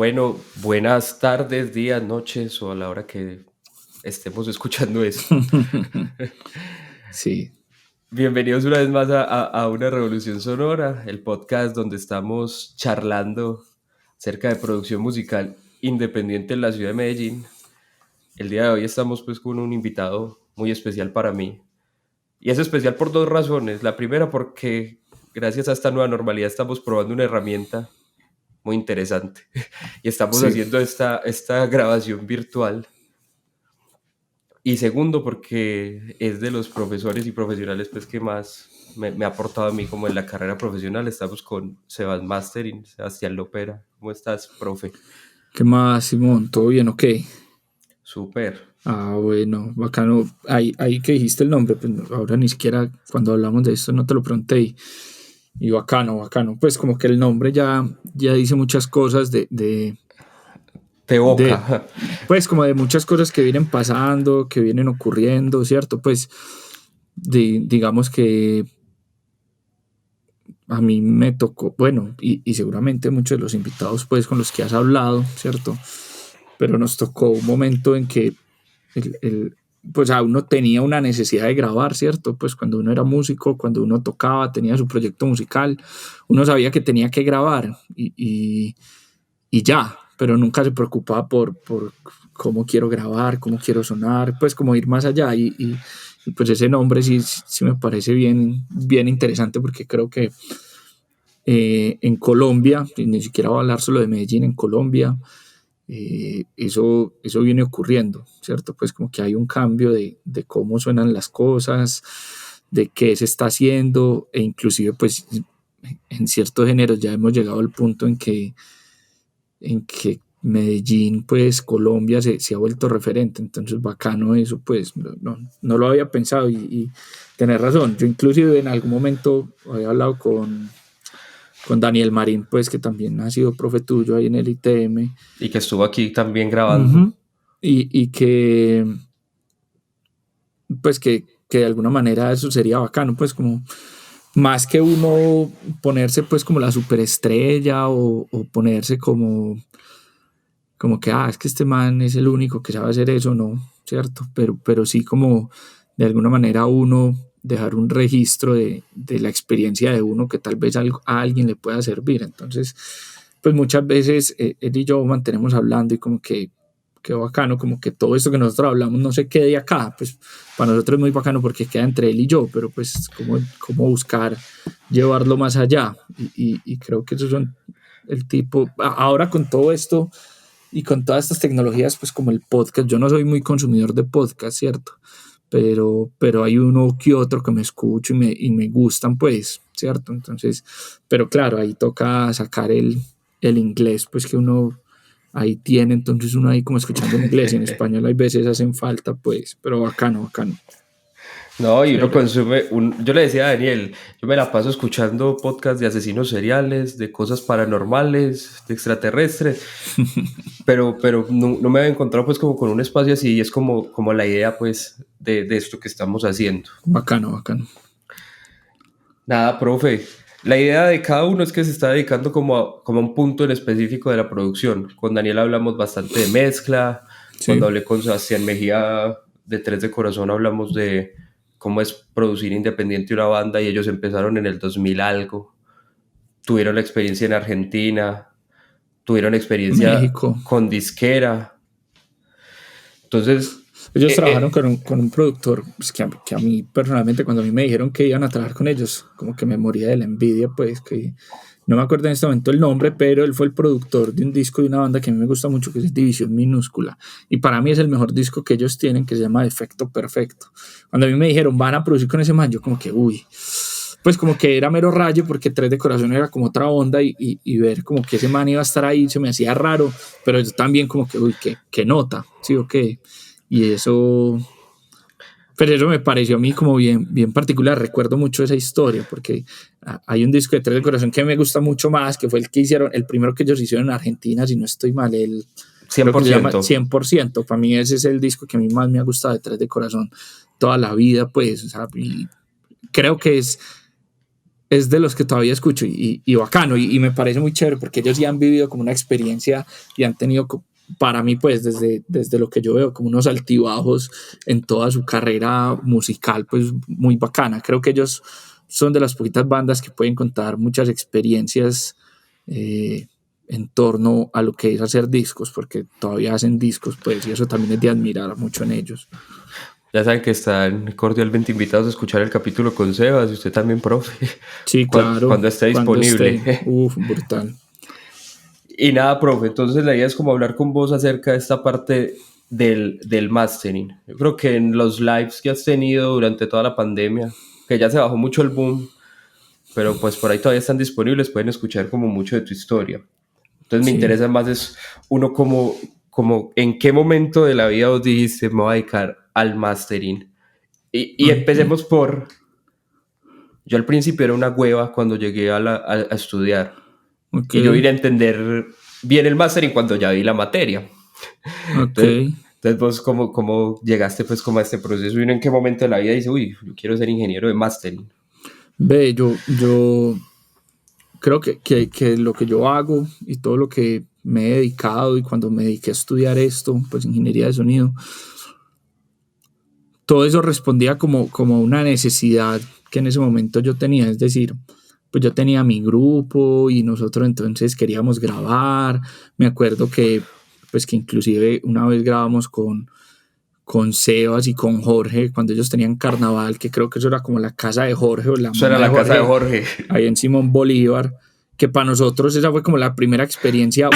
Bueno, buenas tardes, días, noches o a la hora que estemos escuchando esto. Sí. Bienvenidos una vez más a Una Revolución Sonora, el podcast donde estamos charlando acerca de producción musical independiente en la ciudad de Medellín. El día de hoy estamos pues con un invitado muy especial para mí. Y es especial por dos razones. La primera porque gracias a esta nueva normalidad estamos probando una herramienta muy interesante y estamos Sí. haciendo esta grabación virtual. Y segundo, porque es de los profesores y profesionales pues, que más me ha aportado a mí como en la carrera profesional. Estamos con Sebas Mastering, Sebastián Lopera. ¿Cómo estás, profe? ¿Qué más, Simón? ¿Todo bien o qué? Súper. Bueno, bacano. Ahí que dijiste el nombre, pues ahora ni siquiera cuando hablamos de esto no te lo pregunté y bacano. Pues como que el nombre ya dice muchas cosas Te de, boca. pues como de muchas cosas que vienen pasando, que vienen ocurriendo, ¿cierto? Pues digamos que a mí me tocó, bueno, y seguramente muchos de los invitados pues con los que has hablado, ¿cierto? Pero nos tocó un momento en que pues uno tenía una necesidad de grabar, ¿cierto? Pues cuando uno era músico, cuando uno tocaba, tenía su proyecto musical, uno sabía que tenía que grabar y ya, pero nunca se preocupaba por cómo quiero grabar, cómo quiero sonar, pues como ir más allá y pues ese nombre sí me parece bien interesante porque creo que en Colombia, ni siquiera voy a hablar solo de Medellín, en Colombia, eso viene ocurriendo, ¿cierto? Pues como que hay un cambio de cómo suenan las cosas, de qué se está haciendo, e inclusive pues en ciertos géneros ya hemos llegado al punto en que Medellín, pues Colombia se ha vuelto referente, entonces bacano eso, pues no lo había pensado y tenés razón, yo inclusive en algún momento había hablado con Daniel Marín, pues que también ha sido profe tuyo ahí en el ITM. Y que estuvo aquí también grabando. Uh-huh. Y que, pues que de alguna manera eso sería bacano, pues como más que uno ponerse pues como la superestrella o ponerse como que, es que este man es el único que sabe hacer eso, no, ¿cierto? Pero sí como de alguna manera uno dejar un registro de la experiencia de uno que tal vez a alguien le pueda servir. Entonces, pues muchas veces él y yo mantenemos hablando y como que bacano, como que todo esto que nosotros hablamos no se quede acá, pues para nosotros es muy bacano porque queda entre él y yo, pero pues como buscar llevarlo más allá y creo que esos son el tipo, ahora con todo esto y con todas estas tecnologías, pues como el podcast, yo no soy muy consumidor de podcast, ¿cierto? Pero hay uno que otro que me escucho y me gustan, pues, ¿cierto? Entonces, pero claro, ahí toca sacar el inglés, pues que uno ahí tiene, entonces uno ahí como escuchando en inglés y en español hay veces hacen falta, pues, pero bacano. No, y uno Chévere. consume, yo le decía a Daniel, yo me la paso escuchando podcasts de asesinos seriales, de cosas paranormales, de extraterrestres, pero no me había encontrado pues como con un espacio así y es como la idea pues de esto que estamos haciendo. Bacano. Nada, profe, la idea de cada uno es que se está dedicando como a un punto en específico de la producción. Con Daniel hablamos bastante de mezcla, cuando Sí. hablé con Sebastián Mejía de Tres de Corazón hablamos de cómo es producir independiente una banda y ellos empezaron en el 2000 algo, tuvieron la experiencia en Argentina, tuvieron experiencia México. con disquera. Entonces, Ellos trabajaron con un productor pues, que a mí personalmente cuando a mí me dijeron que iban a trabajar con ellos, como que me moría de la envidia, pues que no me acuerdo en este momento el nombre, pero él fue el productor de un disco de una banda que a mí me gusta mucho, que es División Minúscula. Y para mí es el mejor disco que ellos tienen, que se llama Efecto Perfecto. Cuando a mí me dijeron, van a producir con ese man, yo como que, pues como que era mero rayo, porque Tres de Corazón era como otra onda y ver como que ese man iba a estar ahí se me hacía raro, pero yo también como que, qué nota, ¿sí o qué? Y pero eso me pareció a mí como bien particular. Recuerdo mucho esa historia porque hay un disco de Tres del Corazón que me gusta mucho más, que fue el primero que ellos hicieron en Argentina, si no estoy mal, creo que se llama 100%. 100%. Para mí ese es el disco que a mí más me ha gustado de Tres de Corazón toda la vida, pues, o sea, y creo que es es de los que todavía escucho y bacano, y me parece muy chévere porque ellos ya han vivido como una experiencia y han tenido, para mí, pues desde lo que yo veo, como unos altibajos en toda su carrera musical, pues muy bacana. Creo que ellos son de las poquitas bandas que pueden contar muchas experiencias en torno a lo que es hacer discos, porque todavía hacen discos, pues, y eso también es de admirar mucho en ellos. Ya saben que están cordialmente invitados a escuchar el capítulo con Sebas y usted también, profe. Sí, claro. Cuando esté disponible. Brutal. Y nada, profe, entonces la idea es como hablar con vos acerca de esta parte del mastering. Yo creo que en los lives que has tenido durante toda la pandemia, que ya se bajó mucho el boom, pero pues por ahí todavía están disponibles, pueden escuchar como mucho de tu historia. Entonces me interesa más es uno como en qué momento de la vida vos dijiste me voy a dedicar al mastering. Y empecemos por... Yo al principio era una hueva cuando llegué a estudiar. Y yo vine a entender bien el mastering cuando ya vi la materia. Entonces vos cómo llegaste pues como a este proceso y en qué momento de la vida dices, uy, yo quiero ser ingeniero de mastering. Ve, yo creo que lo que yo hago y todo lo que me he dedicado y cuando me dediqué a estudiar esto, pues ingeniería de sonido, todo eso respondía como una necesidad que en ese momento yo tenía, es decir, pues yo tenía mi grupo y nosotros entonces queríamos grabar. Me acuerdo que inclusive una vez grabamos con Sebas y con Jorge cuando ellos tenían carnaval, que creo que eso era como la casa de Jorge o la eso era la de Jorge, casa de Jorge ahí en Simón Bolívar, que para nosotros esa fue como la primera experiencia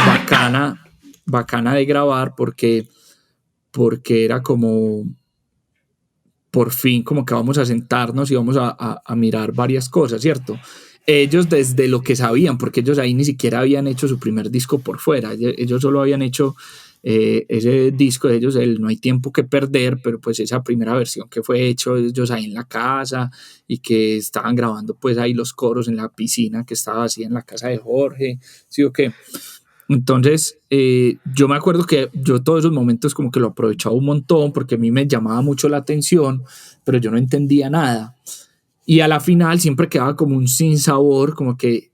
bacana de grabar porque era como por fin como que vamos a sentarnos y vamos a mirar varias cosas, ¿cierto? Ellos desde lo que sabían, porque ellos ahí ni siquiera habían hecho su primer disco por fuera, ellos solo habían hecho ese disco de ellos, el No hay tiempo que perder, pero pues esa primera versión que fue hecho ellos ahí en la casa y que estaban grabando pues ahí los coros en la piscina que estaba así en la casa de Jorge, ¿sí o qué? Entonces, yo me acuerdo que yo todos esos momentos como que lo aprovechaba un montón porque a mí me llamaba mucho la atención, pero yo no entendía nada. Y a la final siempre quedaba como un sinsabor, como que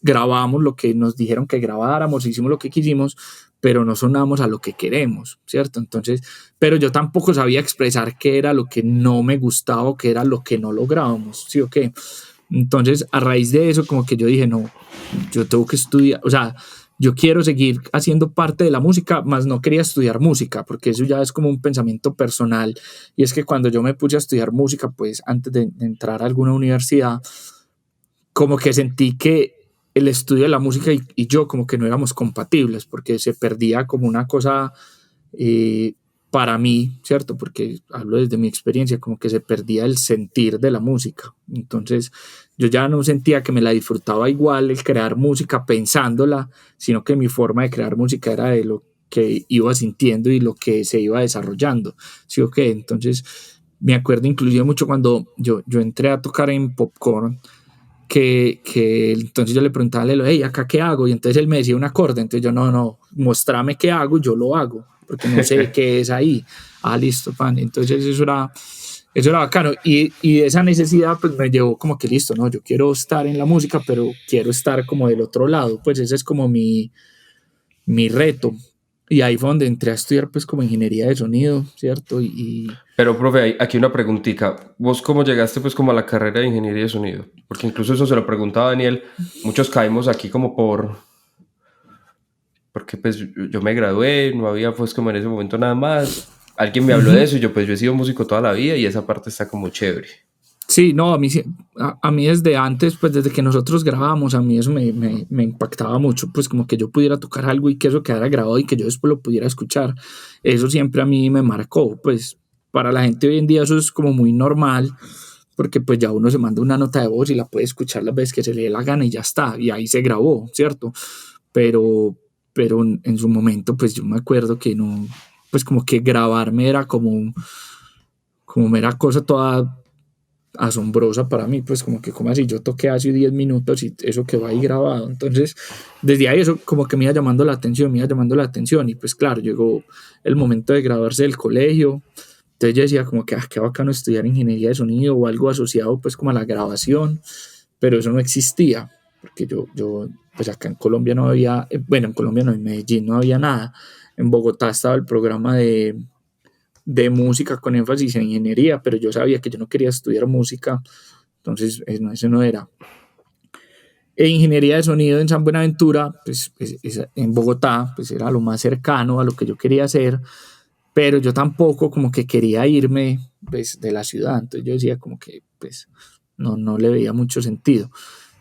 grabamos lo que nos dijeron que grabáramos, hicimos lo que quisimos, pero no sonamos a lo que queremos, ¿cierto? Entonces, pero yo tampoco sabía expresar qué era lo que no me gustaba o qué era lo que no lográbamos, ¿sí o qué? Entonces, a raíz de eso, como que yo dije, no, yo tengo que estudiar, o sea, yo quiero seguir haciendo parte de la música, más no quería estudiar música, porque eso ya es como un pensamiento personal, y es que cuando yo me puse a estudiar música, pues antes de entrar a alguna universidad, como que sentí que el estudio de la música y yo como que no éramos compatibles, porque se perdía como una cosa para mí, ¿cierto? Porque hablo desde mi experiencia, como que se perdía el sentir de la música. Entonces yo ya no sentía que me la disfrutaba igual el crear música pensándola, sino que mi forma de crear música era de lo que iba sintiendo y lo que se iba desarrollando, ¿sí o qué? Entonces me acuerdo inclusive mucho cuando yo entré a tocar en Popcorn, que entonces yo le preguntaba a Lelo, hey, ¿acá qué hago? Y entonces él me decía un acorde, entonces yo, no, mostrame qué hago y yo lo hago, porque no sé qué es ahí. Listo, pan. Entonces eso era bacano, y esa necesidad pues me llevó como que listo, no, yo quiero estar en la música, pero quiero estar como del otro lado, pues ese es como mi reto. Y ahí fue donde entré a estudiar pues como ingeniería de sonido, ¿cierto? Pero, profe, aquí una preguntita. ¿Vos cómo llegaste pues como a la carrera de ingeniería de sonido? Porque incluso eso se lo preguntaba a Daniel. Muchos caímos aquí como porque pues yo me gradué, no había pues como en ese momento nada más. Alguien me habló de eso y yo he sido músico toda la vida y esa parte está como chévere. Sí, no, a mí desde antes, pues desde que nosotros grabábamos, a mí eso me impactaba mucho, pues como que yo pudiera tocar algo y que eso quedara grabado y que yo después lo pudiera escuchar. Eso siempre a mí me marcó, pues para la gente hoy en día eso es como muy normal, porque pues ya uno se manda una nota de voz y la puede escuchar las veces que se le dé la gana y ya está, y ahí se grabó, ¿cierto? Pero en su momento, pues yo me acuerdo que no, pues como que grabarme era como mera cosa toda asombrosa para mí, pues como así yo toqué hace 10 minutos y eso quedó ahí grabado. Entonces desde ahí eso como que me iba llamando la atención y pues claro, llegó el momento de graduarse del colegio Entonces yo decía como que, qué bacano estudiar ingeniería de sonido o algo asociado pues como a la grabación, pero eso no existía, porque pues acá en Colombia no había, bueno, en Colombia no, en Medellín no había nada. En Bogotá estaba el programa de música con énfasis en ingeniería, pero yo sabía que yo no quería estudiar música, entonces eso no era. E ingeniería de sonido en San Buenaventura, pues en Bogotá, pues era lo más cercano a lo que yo quería hacer, pero yo tampoco como que quería irme pues, de la ciudad, entonces yo decía como que pues no le veía mucho sentido.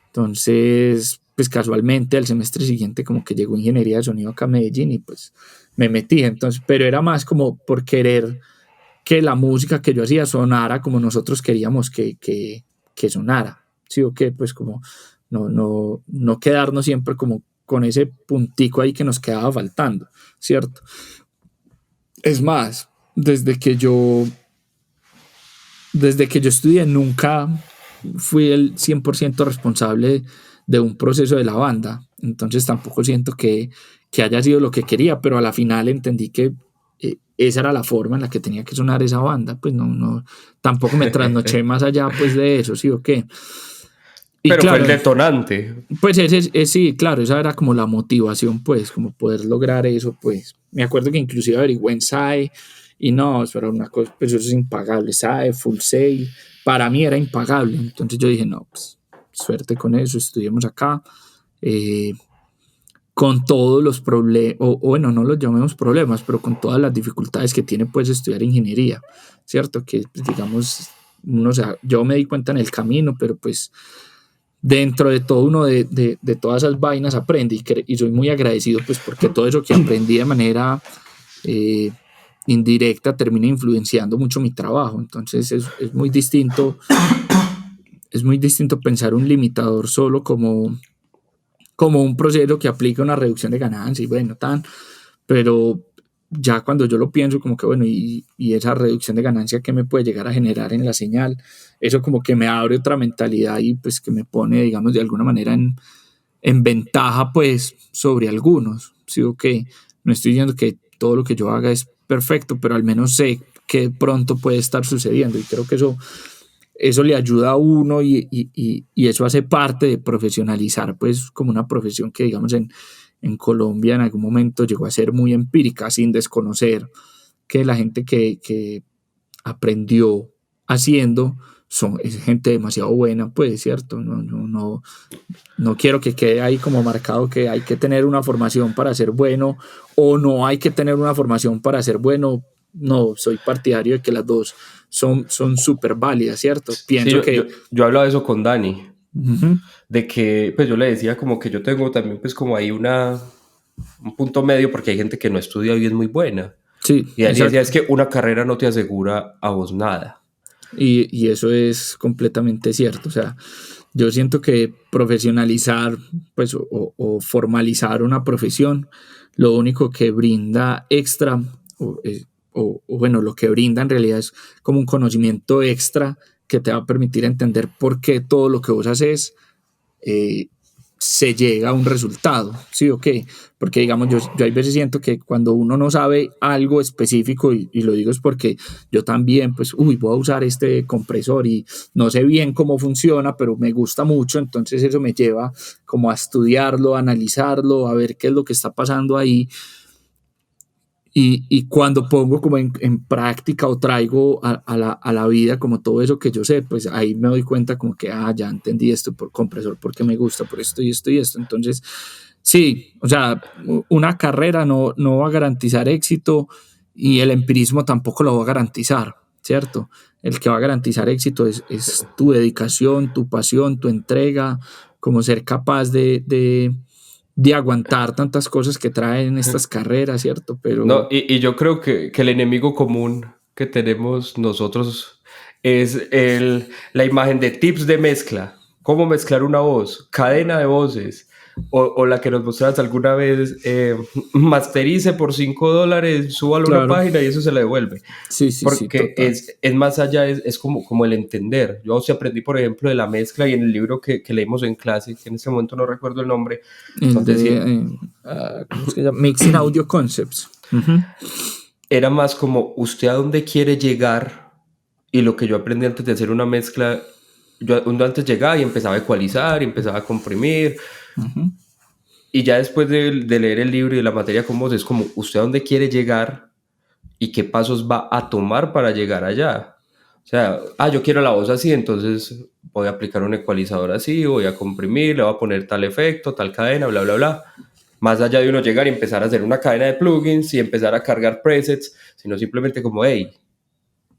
Entonces, pues casualmente al semestre siguiente como que llegó ingeniería de sonido acá a Medellín y pues me metí, entonces, pero era más como por querer que la música que yo hacía sonara como nosotros queríamos que sonara, ¿sí o qué? Pues como no quedarnos siempre como con ese puntico ahí que nos quedaba faltando, ¿cierto? Es más, desde que yo estudié nunca fui el 100% responsable de un proceso de la banda, entonces tampoco siento que haya sido lo que quería, pero a la final entendí que esa era la forma en la que tenía que sonar esa banda, pues tampoco me trasnoché más allá pues de eso, ¿sí o qué? Y Pero fue el claro, detonante. pues sí, claro, esa era como la motivación, pues, como poder lograr eso, pues. Me acuerdo que inclusive averigué en SAE y no, eso era una cosa, pues eso es impagable, SAE, Full Sail, para mí era impagable. Entonces yo dije, no, pues, suerte con eso, estudiemos acá, eh, con todos los problemas, o bueno, no los llamemos problemas, pero con todas las dificultades que tiene, pues, estudiar ingeniería, ¿cierto? Que, pues, digamos, yo me di cuenta en el camino, pero pues dentro de todo uno de todas esas vainas aprende y soy muy agradecido pues porque todo eso que aprendí de manera eh, indirecta termina influenciando mucho mi trabajo, entonces es muy distinto pensar un limitador solo como un proceso que aplica una reducción de ganancia y bueno, pero ya cuando yo lo pienso como que bueno, y esa reducción de ganancia que me puede llegar a generar en la señal, eso como que me abre otra mentalidad y pues que me pone, digamos, de alguna manera en ventaja pues sobre algunos, ¿sí? Ok, no estoy diciendo que todo lo que yo haga es perfecto, pero al menos sé que pronto puede estar sucediendo y creo que eso le ayuda a uno y eso hace parte de profesionalizar pues como una profesión que digamos en Colombia en algún momento llegó a ser muy empírica sin desconocer que la gente que aprendió haciendo es gente demasiado buena, pues, ¿cierto? No quiero que quede ahí como marcado que hay que tener una formación para ser bueno o no hay que tener una formación para ser bueno. No, soy partidario de que las dos son súper válidas, ¿cierto? Sí, Pienso yo hablaba de eso con Dani, uh-huh, de que pues yo le decía como que yo tengo también pues como ahí un punto medio porque hay gente que no estudia y es muy buena. sí, Y Dani decía, exacto. es que una carrera no te asegura a vos nada. Y eso es completamente cierto. O sea, yo siento que profesionalizar pues, o formalizar una profesión, lo único que brinda extra, o bueno, lo que brinda en realidad es como un conocimiento extra que te va a permitir entender por qué todo lo que vos haces eh, se llega a un resultado, ¿sí o qué? Porque digamos, yo hay veces siento que cuando uno no sabe algo específico, y lo digo es porque yo también, pues, voy a usar este compresor y no sé bien cómo funciona, pero me gusta mucho, entonces eso me lleva como a estudiarlo, a analizarlo, a ver qué es lo que está pasando ahí, y cuando pongo como en práctica o traigo a la vida como todo eso que yo sé, pues ahí me doy cuenta como que, ya entendí esto por compresor, porque me gusta, por esto y esto y esto. Entonces, sí, o sea, una carrera no va a garantizar éxito y el empirismo tampoco lo va a garantizar, ¿cierto? El que va a garantizar éxito es tu dedicación, tu pasión, tu entrega, como ser capaz de aguantar tantas cosas que traen estas carreras, ¿cierto? No, Pero y yo creo que el enemigo común que tenemos nosotros es la imagen de tips de mezcla. Cómo mezclar una voz, cadena de voces, o la que nos mostraste alguna vez, masterice por $5, súbalo a una claro, página y eso se le devuelve. sí, sí, sí, Porque total. es más allá, es como el entender. Yo sí aprendí, por ejemplo, de la mezcla y en el libro que leímos en clase, que en este momento no recuerdo el nombre, El nos decía, de, ¿cómo se llama? Mixing Audio Concepts. Uh-huh. era más como usted a dónde quiere llegar, y lo que yo aprendí antes de hacer una mezcla, uno antes llegaba y empezaba a ecualizar y empezaba a comprimir, Ujú. y ya después de leer el libro y de la materia con vos es como usted a dónde quiere llegar y qué pasos va a tomar para llegar allá. O sea, yo quiero la voz así, entonces voy a aplicar un ecualizador así, voy a comprimir, le voy a poner tal efecto, tal cadena, bla, bla, bla. Más allá de uno llegar y empezar a hacer una cadena de plugins y empezar a cargar presets, sino simplemente como, hey,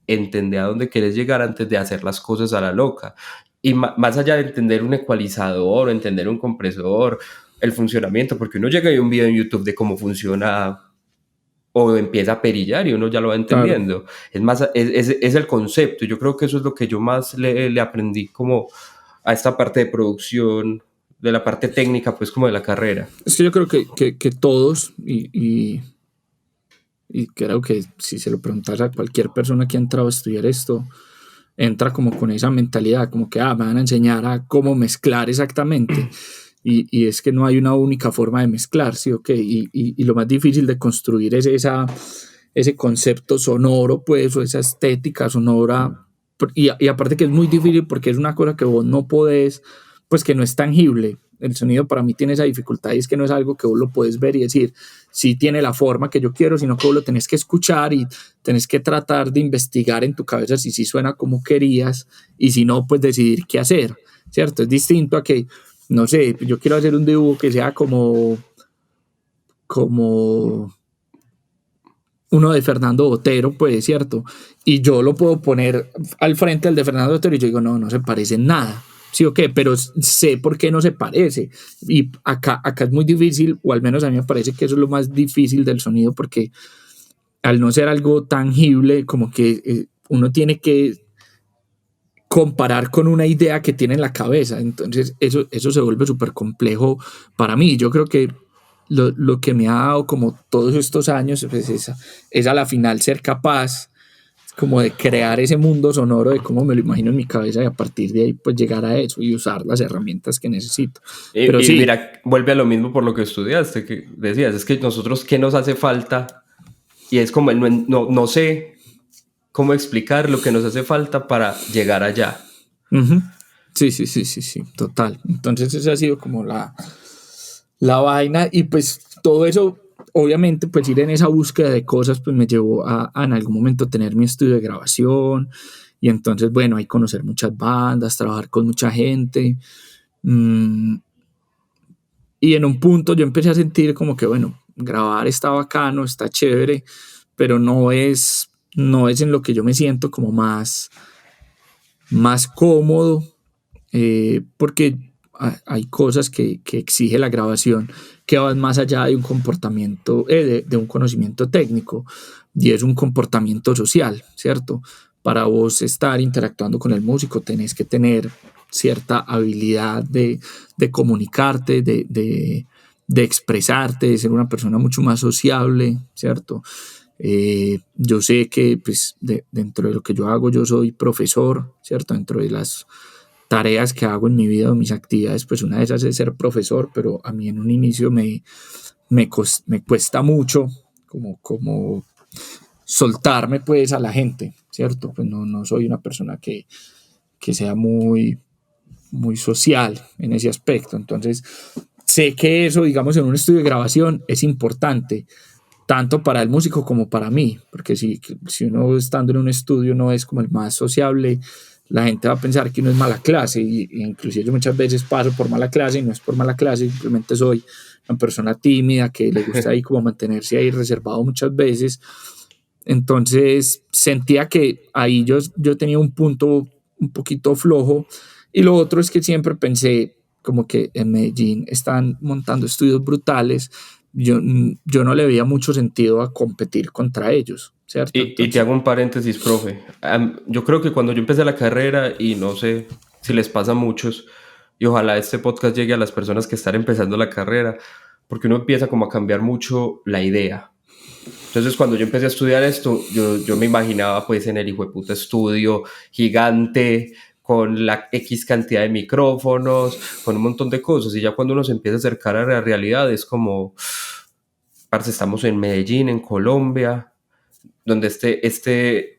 entender a dónde quieres llegar antes de hacer las cosas a la loca. Y más allá de entender un ecualizador o entender un compresor, el funcionamiento, porque uno llega y ve un video en YouTube de cómo funciona o empieza a perillar y uno ya lo va Claro. entendiendo. Es más, es el concepto. Yo creo que eso es lo que yo más le aprendí como a esta parte de producción, de la parte técnica, pues como de la carrera. Es que yo creo que todos, y creo que si se lo preguntas a cualquier persona que ha entrado a estudiar esto, entra como con esa mentalidad, como que me van a enseñar a cómo mezclar exactamente. Y es que no hay una única forma de mezclar, ¿sí? Okay. Y lo más difícil de construir es ese concepto sonoro, pues, o esa estética sonora. Y aparte que es muy difícil porque es una cosa que vos no podés, pues que no es tangible. El sonido para mí tiene esa dificultad y es que no es algo que vos lo podés ver y decir, sí tiene la forma que yo quiero, sino que vos lo tenés que escuchar y tenés que tratar de investigar en tu cabeza si sí suena como querías y si no, pues decidir qué hacer, ¿cierto? Es distinto a que, no sé, yo quiero hacer un dibujo que sea como uno de Fernando Botero, pues, ¿cierto? Y yo lo puedo poner al frente al de Fernando Botero y yo digo, no se parece en nada. Sí, o qué, pero sé por qué no se parece. Y acá es muy difícil, o al menos a mí me parece que eso es lo más difícil del sonido, porque al no ser algo tangible, como que uno tiene que comparar con una idea que tiene en la cabeza. Entonces, eso se vuelve súper complejo para mí. Yo creo que lo que me ha dado como todos estos años pues es a la final ser capaz como de crear ese mundo sonoro de cómo me lo imagino en mi cabeza y a partir de ahí pues llegar a eso y usar las herramientas que necesito. Pero Y sí, mira, vuelve a lo mismo por lo que estudiaste, que decías, es que nosotros, ¿qué nos hace falta? Y es como el no sé cómo explicar lo que nos hace falta para llegar allá. uh-huh. Sí, total. Entonces esa ha sido como la vaina y pues todo eso, obviamente pues ir en esa búsqueda de cosas pues me llevó a en algún momento tener mi estudio de grabación y entonces bueno, ahí conocer muchas bandas, trabajar con mucha gente y en un punto yo empecé a sentir como que bueno, grabar está bacano, está chévere, pero no es en lo que yo me siento como más cómodo porque hay cosas que exige la grabación que van más allá de un comportamiento, de un conocimiento técnico, y es un comportamiento social, ¿cierto? Para vos estar interactuando con el músico tenés que tener cierta habilidad de comunicarte, de expresarte, de ser una persona mucho más sociable, ¿cierto? Yo sé que pues, dentro de lo que yo hago, yo soy profesor, ¿cierto? Dentro de las tareas que hago en mi vida o mis actividades, pues una de esas es ser profesor, pero a mí en un inicio me cuesta mucho como soltarme pues a la gente, ¿cierto? Pues no soy una persona que sea muy social en ese aspecto. Entonces, sé que eso, digamos, en un estudio de grabación es importante, tanto para el músico como para mí, porque si uno estando en un estudio no es como el más sociable, la gente va a pensar que uno es mala clase, y inclusive yo muchas veces paso por mala clase y no es por mala clase, simplemente soy una persona tímida que le gusta ahí como mantenerse ahí reservado muchas veces. Entonces sentía que ahí yo tenía un punto un poquito flojo y lo otro es que siempre pensé como que en Medellín están montando estudios brutales, yo no le veía mucho sentido a competir contra ellos, ¿cierto? Y te Entonces, hago un paréntesis, profe. Yo creo que cuando yo empecé la carrera, y no sé si les pasa a muchos, y ojalá este podcast llegue a las personas que están empezando la carrera, porque uno empieza como a cambiar mucho la idea. Entonces, cuando yo empecé a estudiar esto, yo me imaginaba pues en el hijo de puta estudio gigante, con la X cantidad de micrófonos, con un montón de cosas, y ya cuando uno se empieza a acercar a la realidad es como, parce, estamos en Medellín, en Colombia, donde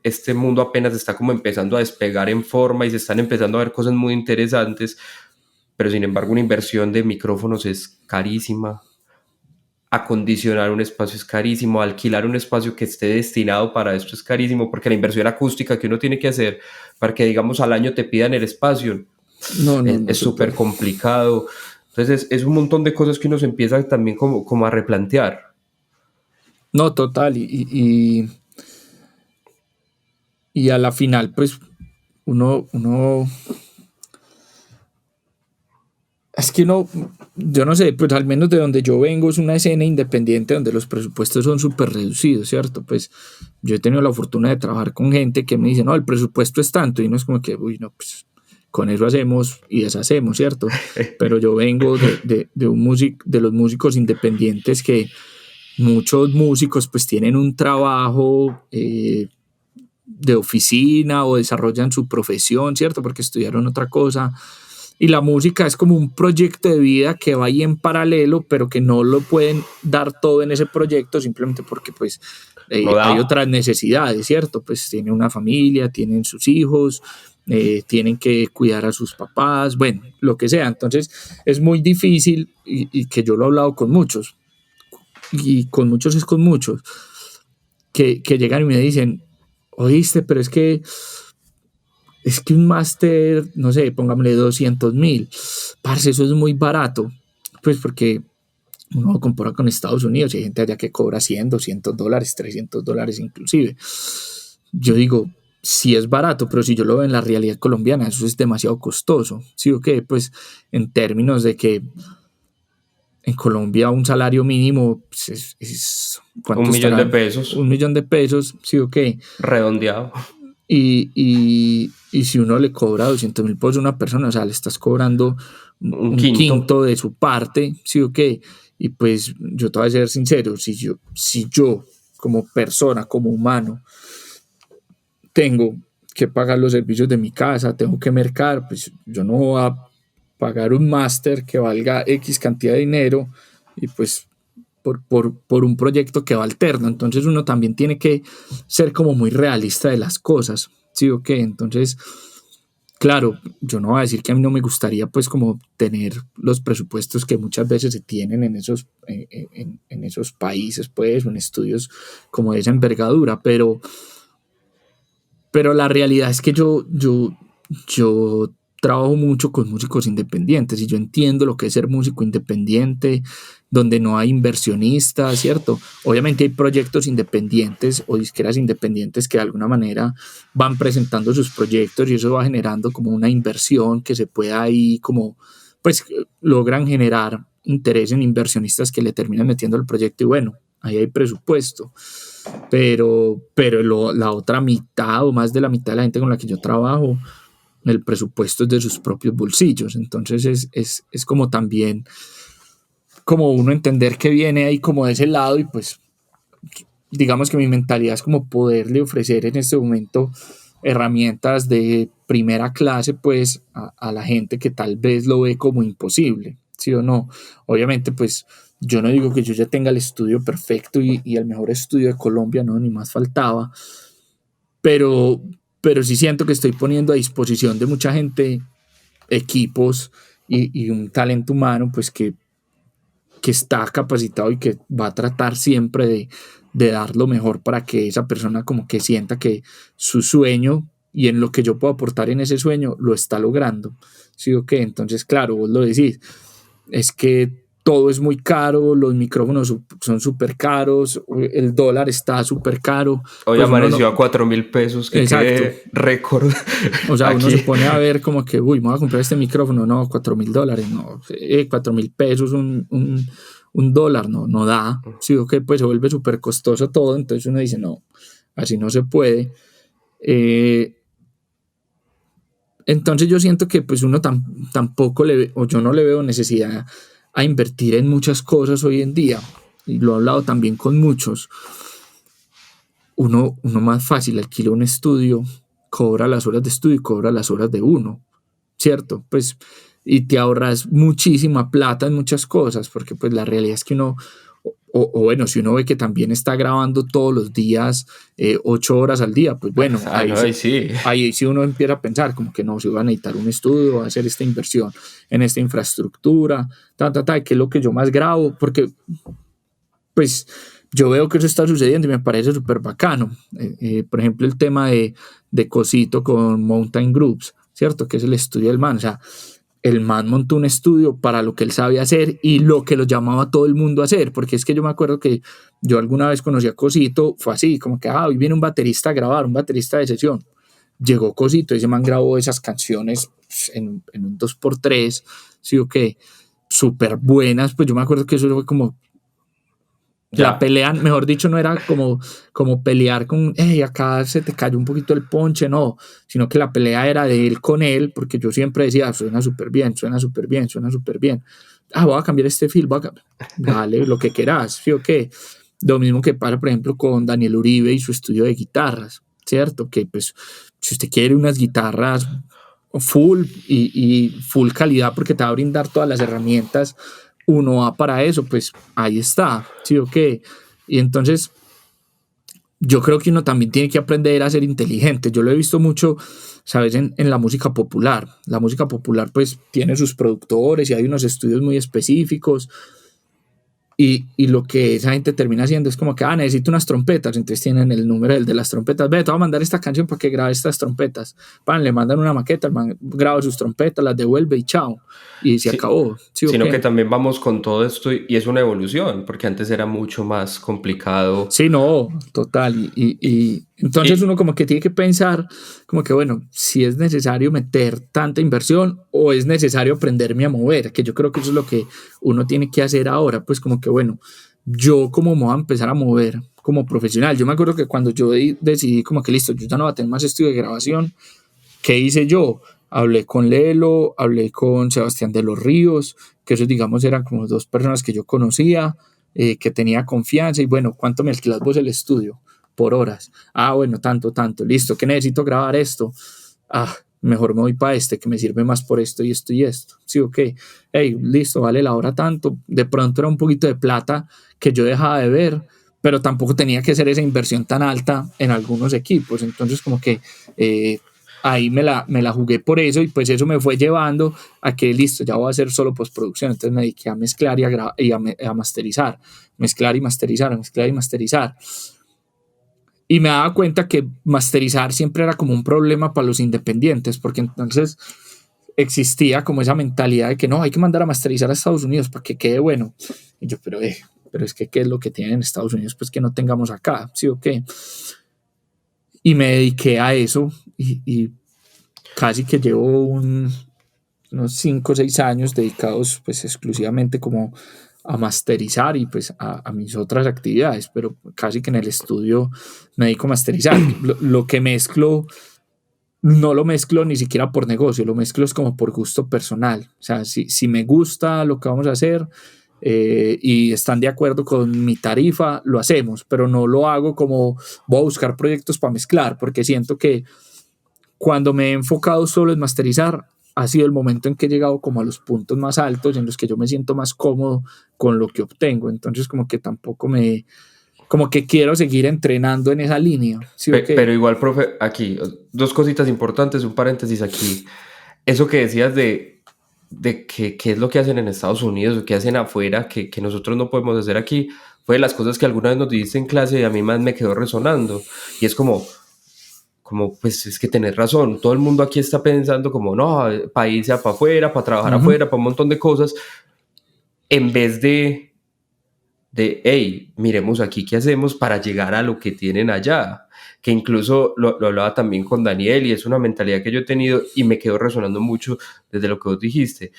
este mundo apenas está como empezando a despegar en forma y se están empezando a ver cosas muy interesantes, pero sin embargo una inversión de micrófonos es carísima, acondicionar un espacio es carísimo, alquilar un espacio que esté destinado para esto es carísimo, porque la inversión acústica que uno tiene que hacer para que, digamos, al año te pidan el espacio No, no, no es se puede. súper complicado. Entonces es un montón de cosas que uno se empieza también como a replantear. No, total. Y a la final, pues uno, es que uno, yo no sé, pues al menos de donde yo vengo es una escena independiente donde los presupuestos son súper reducidos, ¿cierto? Pues yo he tenido la fortuna de trabajar con gente que me dice, no, el presupuesto es tanto, y no es como que, uy, no, pues con eso hacemos y deshacemos, ¿cierto? Pero yo vengo de los músicos independientes que muchos músicos pues tienen un trabajo de oficina o desarrollan su profesión, ¿cierto? Porque estudiaron otra cosa. Y la música es como un proyecto de vida que va ahí en paralelo, pero que no lo pueden dar todo en ese proyecto simplemente porque pues No hay da. otras necesidades, ¿cierto? Pues tienen una familia, tienen sus hijos, tienen que cuidar a sus papás, bueno, lo que sea. Entonces es muy difícil y que yo lo he hablado con muchos, y con muchos es con muchos, que llegan y me dicen, oíste, pero es que un máster, no sé, pongámosle 200.000, parce, eso es muy barato, pues porque uno lo compara con Estados Unidos y hay gente allá que cobra 100, $200, $300 inclusive. Yo digo, sí es barato, pero si yo lo veo en la realidad colombiana, eso es demasiado costoso, ¿sí o qué? Pues en términos de que en Colombia un salario mínimo pues, Un ¿cuánto millón de estará? pesos 1.000.000 de pesos, ¿sí o qué? redondeado. Y si uno le cobra 200.000 pesos a una persona, o sea, le estás cobrando Un un quinto. quinto de su parte, ¿sí o qué? Y pues yo te voy a ser sincero, si yo como persona, como humano, tengo que pagar los servicios de mi casa, tengo que mercar, pues yo no voy a pagar un máster que valga X cantidad de dinero y pues por un proyecto que va alterno. Entonces uno también tiene que ser como muy realista de las cosas, ¿sí o qué? Entonces, claro, yo no voy a decir que a mí no me gustaría pues como tener los presupuestos que muchas veces se tienen en esos países, pues, o en estudios como de esa envergadura, pero la realidad es que yo trabajo mucho con músicos independientes y yo entiendo lo que es ser músico independiente, donde no hay inversionistas, ¿cierto? Obviamente hay proyectos independientes o disqueras independientes que de alguna manera van presentando sus proyectos y eso va generando como una inversión que se pueda ahí como, pues logran generar interés en inversionistas que le terminan metiendo el proyecto y bueno, ahí hay presupuesto, pero la otra mitad o más de la mitad de la gente con la que yo trabajo, el presupuesto es de sus propios bolsillos. Entonces es como también, como uno entender que viene ahí como de ese lado y pues digamos que mi mentalidad es como poderle ofrecer en este momento herramientas de primera clase pues a la gente que tal vez lo ve como imposible, ¿sí o no? Obviamente pues yo no digo que yo ya tenga el estudio perfecto y el mejor estudio de Colombia, no, ni más faltaba, pero, pero sí siento que estoy poniendo a disposición de mucha gente equipos y un talento humano pues que está capacitado y que va a tratar siempre de dar lo mejor para que esa persona como que sienta que su sueño y en lo que yo puedo aportar en ese sueño lo está logrando. ¿Sí o qué? Entonces, claro, vos lo decís, es que todo es muy caro, los micrófonos son súper caros, el dólar está súper caro, Hoy pues uno no, amaneció a 4.000 pesos, que exacto, quede récord o sea, uno se aquí. pone a ver como que, uy, me voy a comprar este micrófono, no, $4.000, no, 4.000 pesos, un dólar, no, no da. Sí, ok, pues se vuelve súper costoso todo, entonces uno dice, no, así no se puede. Eh, entonces yo siento que pues uno tampoco o yo no le veo necesidad a invertir en muchas cosas hoy en día, y lo he hablado también con muchos. Uno más fácil alquila un estudio, cobra las horas de estudio y cobra las horas de uno, ¿cierto? Pues, y te ahorras muchísima plata en muchas cosas, porque pues la realidad es que uno, O bueno, si uno ve que también está grabando todos los días 8 horas al día, pues bueno, no, ahí sí. ahí sí uno empieza a pensar como que no, se va a necesitar un estudio, va a hacer esta inversión en esta infraestructura, que es lo que yo más grabo, porque pues yo veo que eso está sucediendo y me parece súper bacano. Por ejemplo, el tema de Cosito con Mountain Groups, ¿cierto? Que es el estudio del man. O sea, el man montó un estudio para lo que él sabía hacer y lo que lo llamaba todo el mundo a hacer, porque es que yo me acuerdo que yo alguna vez conocí a Cosito, fue así, como que, hoy viene un baterista a grabar, un baterista de sesión. Llegó Cosito, ese man grabó esas canciones en un 2x3, sí o qué, súper buenas, pues yo me acuerdo que eso fue como la pelea, mejor dicho, no era como pelear con, hey, acá se te cayó un poquito el ponche, no, sino que la pelea era de él con él, porque yo siempre decía, suena súper bien, suena súper bien, suena súper bien. Voy a cambiar este feel, dale, lo que quieras, ¿sí o qué? Lo mismo que pasa, por ejemplo, con Daniel Uribe y su estudio de guitarras, ¿cierto? Que pues, si usted quiere unas guitarras full y full calidad, porque te va a brindar todas las herramientas, uno va para eso, pues ahí está, ¿sí o qué? Y entonces yo creo que uno también tiene que aprender a ser inteligente. Yo lo he visto mucho, ¿sabes? En la música popular. La música popular pues tiene sus productores y hay unos estudios muy específicos. Y lo que esa gente termina haciendo es como que, necesito unas trompetas, entonces tienen el número del de las trompetas, te voy a mandar esta canción para que grabe estas trompetas, le mandan una maqueta, el man graba sus trompetas, las devuelve y chao, y se acabó. ¿Sí, sino que también vamos con todo esto y es una evolución, porque antes era mucho más complicado. Sí, no, total, y entonces uno como que tiene que pensar como que bueno, si es necesario meter tanta inversión o es necesario aprenderme a mover, que yo creo que eso es lo que uno tiene que hacer ahora, pues como que bueno, yo como me voy a empezar a mover como profesional. Yo me acuerdo que cuando yo decidí como que listo, yo ya no voy a tener más estudio de grabación, ¿qué hice yo? Hablé con Lelo, hablé con Sebastián de los Ríos, que esos digamos eran como 2 personas que yo conocía, que tenía confianza y bueno, ¿cuánto me alquilas vos el estudio? Por horas. Bueno, tanto, listo, ¿qué necesito grabar esto? Mejor me voy para que me sirve más por esto y esto y esto. Sí, ok. Hey, listo, vale la hora tanto. De pronto era un poquito de plata que yo dejaba de ver, pero tampoco tenía que hacer esa inversión tan alta en algunos equipos. Entonces, como que ahí me la jugué por eso y pues eso me fue llevando a que listo, ya voy a hacer solo postproducción. Entonces me dediqué a mezclar y a masterizar. Mezclar y masterizar, mezclar y masterizar. Y me daba cuenta que masterizar siempre era como un problema para los independientes, porque entonces existía como esa mentalidad de que no, hay que mandar a masterizar a Estados Unidos para que quede bueno. Y yo, pero es que ¿qué es lo que tienen en Estados Unidos? Pues que no tengamos acá, ¿sí o qué? Y me dediqué a eso y casi que llevo unos 5 o 6 años dedicados pues exclusivamente como a masterizar y pues a mis otras actividades, pero casi que en el estudio me dedico a masterizar. Lo que mezclo, no lo mezclo ni siquiera por negocio, lo mezclo es como por gusto personal. O sea, si me gusta lo que vamos a hacer y están de acuerdo con mi tarifa, lo hacemos, pero no lo hago como voy a buscar proyectos para mezclar, porque siento que cuando me he enfocado solo en masterizar, ha sido el momento en que he llegado como a los puntos más altos en los que yo me siento más cómodo con lo que obtengo. Entonces como que tampoco como que quiero seguir entrenando en esa línea. ¿Sí, okay? Pero igual, profe, aquí, 2 cositas importantes, un paréntesis aquí. Eso que decías de qué es lo que hacen en Estados Unidos o qué hacen afuera, que nosotros no podemos hacer aquí, fue de las cosas que alguna vez nos dijiste en clase y a mí más me quedó resonando. Y es como pues es que tenés razón, todo el mundo aquí está pensando como, no, para irse para afuera, para trabajar afuera, para un montón de cosas, en vez de, hey, miremos aquí qué hacemos para llegar a lo que tienen allá, que incluso lo hablaba también con Daniel y es una mentalidad que yo he tenido y me quedó resonando mucho desde lo que vos dijiste.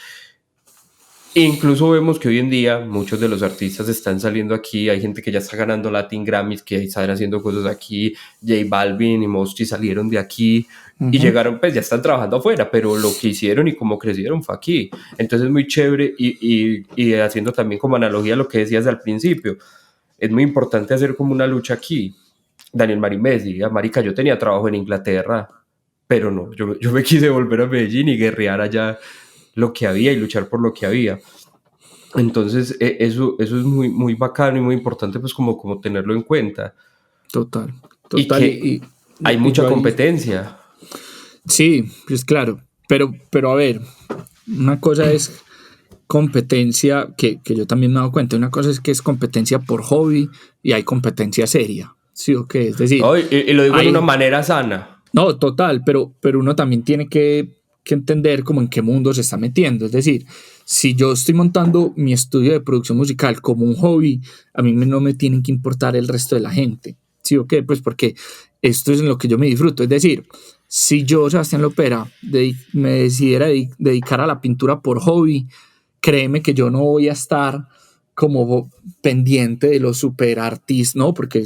Incluso vemos que hoy en día muchos de los artistas están saliendo aquí, hay gente que ya está ganando Latin Grammys, que están haciendo cosas aquí, J Balvin y Mosty salieron de aquí y llegaron, pues ya están trabajando afuera, pero lo que hicieron y cómo crecieron fue aquí. Entonces es muy chévere y haciendo también como analogía a lo que decías al principio, es muy importante hacer como una lucha aquí. Daniel Marimés diga, marica, yo tenía trabajo en Inglaterra, pero no, yo me quise volver a Medellín y guerrear allá lo que había y luchar por lo que había. Entonces, eso es muy, muy bacano y muy importante, pues como tenerlo en cuenta. Total, Y total. que hay Y mucha yo ahí, competencia. sí, pues claro, pero a ver, una cosa es competencia que yo también me he dado cuenta, una cosa es que es competencia por hobby y hay competencia seria, ¿sí o qué? Es decir, ¿No? Y lo digo en una hay, manera sana. no, total, pero uno también tiene que entender como en qué mundo se está metiendo. Es decir, si yo estoy montando mi estudio de producción musical como un hobby, a mí no me tienen que importar el resto de la gente. ¿Sí o qué? Pues porque esto es en lo que yo me disfruto. Es decir, si yo, Sebastián Lopera, me decidiera dedicar a la pintura por hobby, créeme que yo no voy a estar como pendiente de los super artistas, ¿no? Porque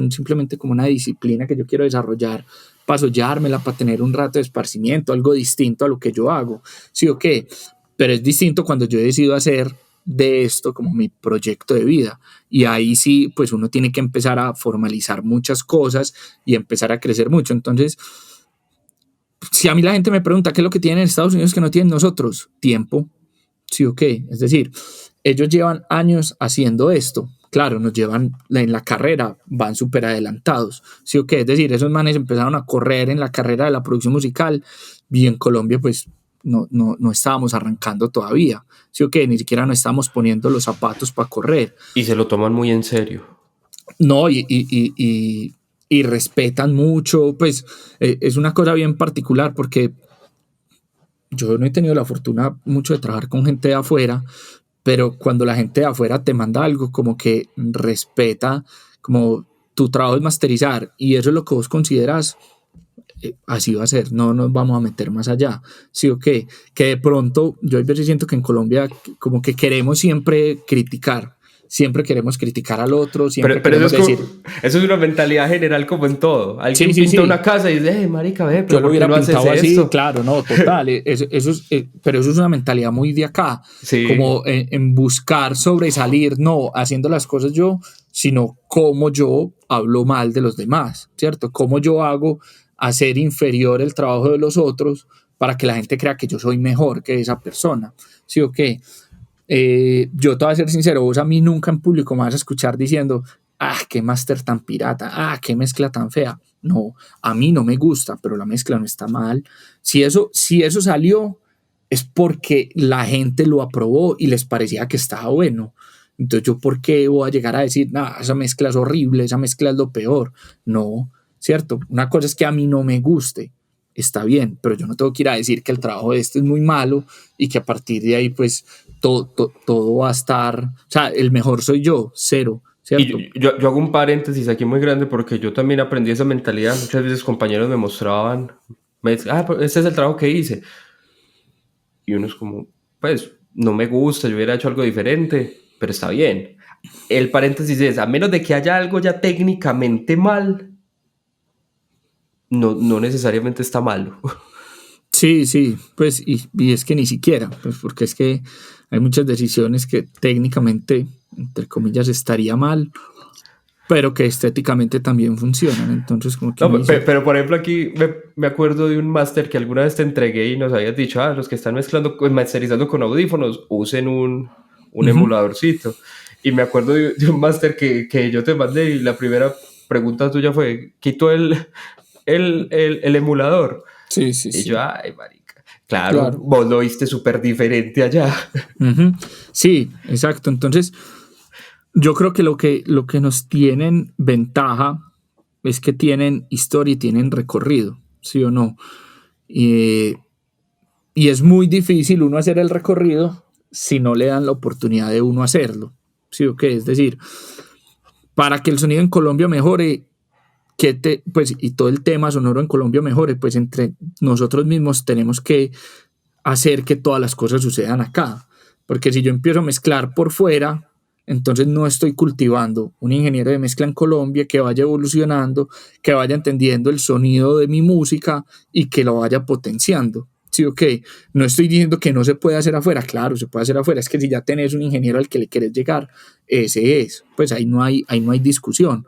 simplemente como una disciplina que yo quiero desarrollar para soñármela, para tener un rato de esparcimiento, algo distinto a lo que yo hago, ¿sí o qué? Pero es distinto cuando yo decido hacer de esto como mi proyecto de vida. Y ahí sí, pues uno tiene que empezar a formalizar muchas cosas y empezar a crecer mucho. Entonces, si a mí la gente me pregunta qué es lo que tienen en Estados Unidos que no tienen nosotros, tiempo, sí o qué. Es decir, ellos llevan años haciendo esto. Claro, nos llevan en la carrera, van súper adelantados. ¿Sí o qué? Es decir, esos manes empezaron a correr en la carrera de la producción musical y en Colombia, pues no estábamos arrancando todavía. ¿Sí o qué? Ni siquiera nos estábamos poniendo los zapatos para correr. Y se lo toman muy en serio. No, y respetan mucho. Pues es una cosa bien particular porque yo no he tenido la fortuna mucho de trabajar con gente de afuera, pero cuando la gente de afuera te manda algo, como que respeta, como tu trabajo es masterizar y eso es lo que vos consideras, así va a ser, no nos vamos a meter más allá, sí o qué, que de pronto yo a veces siento que en Colombia como que queremos siempre queremos criticar al otro, siempre Pero queremos decir, eso es una mentalidad general como en todo. sí, Alguien sí, pinta una sí, casa y dice, marica, ve, yo pero lo ¿por qué hubiera no haces pintado así, esto? claro, no, total, pero eso es una mentalidad muy de acá, Sí. como en buscar sobresalir, no haciendo las cosas yo, sino cómo yo hablo mal de los demás, ¿cierto? Cómo yo hago hacer inferior el trabajo de los otros para que la gente crea que yo soy mejor que esa persona, ¿sí o qué? Yo te voy a ser sincero, vos a mí nunca en público me vas a escuchar diciendo, ah, qué máster tan pirata, ah, qué mezcla tan fea. No, a mí no me gusta, pero la mezcla no está mal. Si eso salió, es porque la gente lo aprobó y les parecía que estaba bueno. Entonces, ¿yo por qué voy a llegar a decir, nah, esa mezcla es horrible, esa mezcla es lo peor? No, ¿cierto? Una cosa es que a mí no me guste, está bien, pero yo no tengo que ir a decir que el trabajo de este es muy malo y que a partir de ahí, pues, todo va a estar, o sea, el mejor soy yo, cero, ¿cierto? Y yo hago un paréntesis aquí muy grande porque yo también aprendí esa mentalidad. Muchas veces compañeros me mostraban, me decían, ah, pero este es el trabajo que hice. Y uno es como, pues, no me gusta, yo hubiera hecho algo diferente, pero está bien. El paréntesis es, a menos de que haya algo ya técnicamente mal, no necesariamente está malo. Sí, sí, pues, y es que ni siquiera, pues, porque es que hay muchas decisiones que técnicamente, entre comillas, estaría mal, pero que estéticamente también funcionan. Entonces, como que uno No, dice, pero por ejemplo aquí me acuerdo de un máster que alguna vez te entregué y nos habías dicho, ah, los que están mezclando, masterizando con audífonos, usen un uh -huh, emuladorcito. Y me acuerdo de un máster que yo te mandé y la primera pregunta tuya fue, ¿quito el emulador? sí, sí, Y yo, sí, ay, marica, claro, claro. vos lo viste súper diferente allá. Uh -huh. Sí, exacto. Entonces, yo creo que lo que nos tienen ventaja es que tienen historia y tienen recorrido, ¿sí o no? Y, y es muy difícil uno hacer el recorrido si no le dan la oportunidad de uno hacerlo, ¿sí o qué? Es decir, para que el sonido en Colombia mejore, pues, y todo el tema sonoro en Colombia mejore, pues entre nosotros mismos tenemos que hacer que todas las cosas sucedan acá. Porque si yo empiezo a mezclar por fuera, entonces no estoy cultivando un ingeniero de mezcla en Colombia que vaya evolucionando, que vaya entendiendo el sonido de mi música y que lo vaya potenciando. Sí, ok, no estoy diciendo que no se puede hacer afuera, claro, se puede hacer afuera, es que si ya tenés un ingeniero al que le querés llegar, ese es, pues ahí no hay discusión,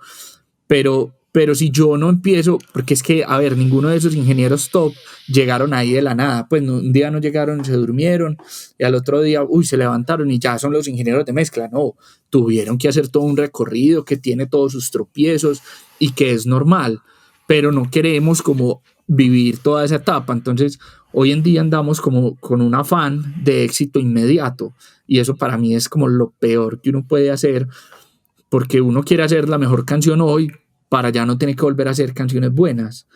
Pero si yo no empiezo, porque es que, a ver, ninguno de esos ingenieros top llegaron ahí de la nada, pues un día no llegaron, se durmieron, y al otro día, se levantaron y ya son los ingenieros de mezcla. No, tuvieron que hacer todo un recorrido que tiene todos sus tropiezos y que es normal, pero no queremos como vivir toda esa etapa. Entonces, hoy en día andamos como con un afán de éxito inmediato, y eso para mí es como lo peor que uno puede hacer, porque uno quiere hacer la mejor canción hoy para ya no tener que volver a hacer canciones buenas.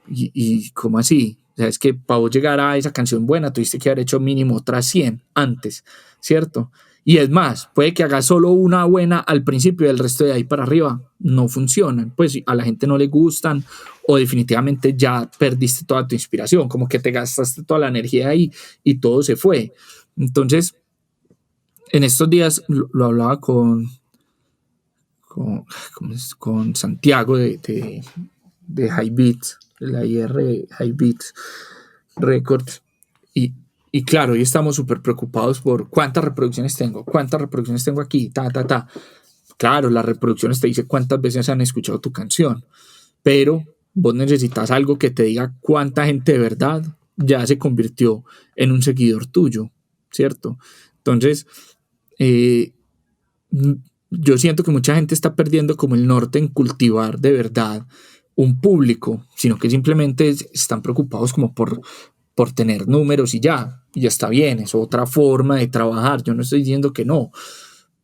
Y ¿cómo así? O sea, es que para vos llegar a esa canción buena tuviste que haber hecho mínimo otras 100 antes, ¿cierto? Y es más, puede que hagas solo una buena al principio y el resto de ahí para arriba no funcionan. Pues a la gente no le gustan, o definitivamente ya perdiste toda tu inspiración, como que te gastaste toda la energía ahí y todo se fue. Entonces, en estos días lo hablaba con Santiago de High Beats, de la IR High Beats Records, y claro, hoy estamos súper preocupados por cuántas reproducciones tengo aquí, ta. Claro, las reproducciones te dicen cuántas veces han escuchado tu canción, pero vos necesitas algo que te diga cuánta gente de verdad ya se convirtió en un seguidor tuyo, ¿cierto? Entonces, yo siento que mucha gente está perdiendo como el norte en cultivar de verdad un público, sino que simplemente están preocupados como por tener números y ya está bien, es otra forma de trabajar, yo no estoy diciendo que no,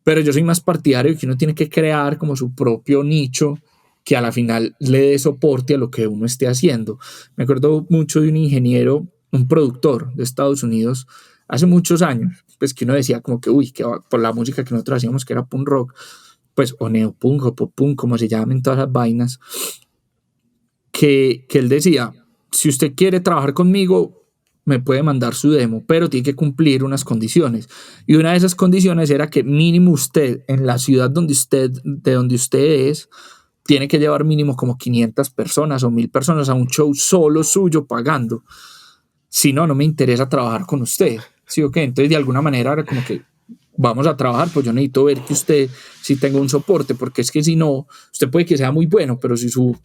pero yo soy más partidario de que uno tiene que crear como su propio nicho que a la final le dé soporte a lo que uno esté haciendo. Me acuerdo mucho de un ingeniero, un productor de Estados Unidos, hace muchos años, pues que uno decía como que, que por la música que nosotros hacíamos, que era punk rock, pues, o neopunk, o pop punk, como se llamen todas las vainas, que él decía, si usted quiere trabajar conmigo, me puede mandar su demo, pero tiene que cumplir unas condiciones. Y una de esas condiciones era que mínimo usted, en la ciudad de donde usted es, tiene que llevar mínimo como 500 personas o 1000 personas a un show solo suyo pagando. Si no, no me interesa trabajar con usted. ¿Sí o qué? Entonces, de alguna manera era como que vamos a trabajar, pues yo necesito ver que usted sí tenga un soporte, porque es que si no, usted puede que sea muy bueno, pero si su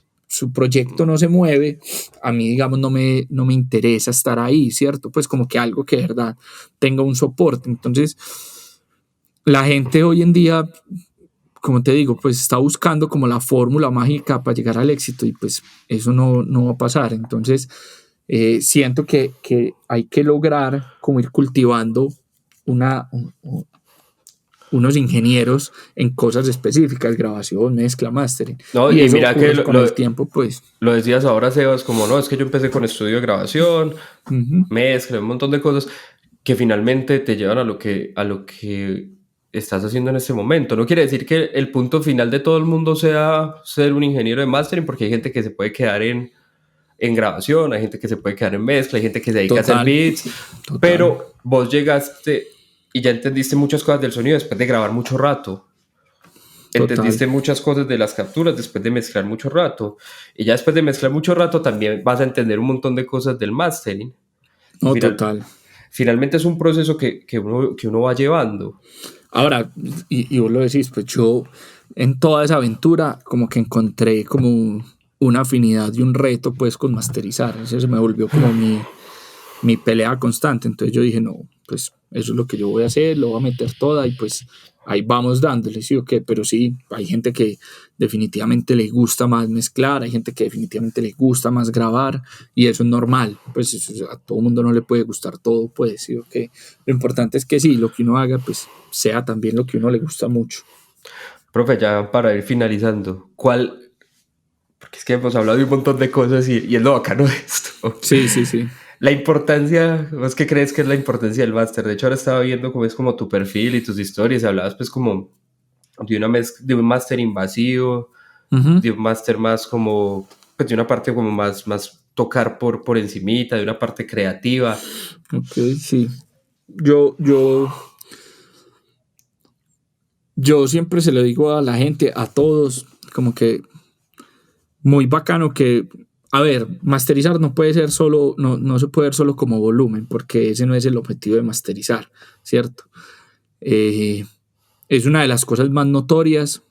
proyecto no se mueve, a mí, digamos, no me interesa estar ahí, ¿cierto? Pues como que algo que de verdad tenga un soporte. Entonces, la gente hoy en día, como te digo, pues está buscando como la fórmula mágica para llegar al éxito, y pues eso no va a pasar. Entonces, siento que hay que lograr como ir cultivando unos ingenieros en cosas específicas, grabación, mezcla, mastering. No, Y y eso mira que con el tiempo, pues... lo decías ahora, Sebas, como no, es que yo empecé con estudio de grabación, Uh-huh. mezcla, un montón de cosas que finalmente te llevan a lo que estás haciendo en este momento. No quiere decir que el punto final de todo el mundo sea ser un ingeniero de mastering, porque hay gente que se puede quedar en grabación, hay gente que se puede quedar en mezcla, hay gente que se dedica a hacer beats, Total. pero vos llegaste y ya entendiste muchas cosas del sonido después de grabar mucho rato. Total. Entendiste muchas cosas de las capturas después de mezclar mucho rato. Y ya después de mezclar mucho rato también vas a entender un montón de cosas del mastering. Y No, total. finalmente es un proceso que uno va llevando. Ahora, y vos lo decís, pues yo en toda esa aventura como que encontré como una afinidad y un reto pues con masterizar. Ese se me volvió como mi pelea constante. Entonces yo dije, no, pues eso es lo que yo voy a hacer, lo voy a meter toda y pues ahí vamos dándole, ¿sí o qué? Pero sí, hay gente que definitivamente le gusta más mezclar, hay gente que definitivamente le gusta más grabar, y eso es normal. Pues eso, a todo mundo no le puede gustar todo, pues, ¿sí o qué? Lo importante es que sí, lo que uno haga, pues sea también lo que a uno le gusta mucho. Profe, ya para ir finalizando, porque es que hemos hablado de un montón de cosas y es lo bacano de esto. Sí, sí, sí. La importancia, ¿vos qué crees que es la importancia del máster? De hecho, ahora estaba viendo cómo es como tu perfil y tus historias, hablabas pues como de un máster invasivo, Uh-huh. de un máster más como, pues de una parte como más tocar por encimita, de una parte creativa. Ok, sí. Yo Yo siempre se lo digo a la gente, a todos, como que muy bacano que, a ver, masterizar no puede ser solo, no se puede ver solo como volumen, porque ese no es el objetivo de masterizar, ¿cierto? Eh, es una de las cosas más notorias,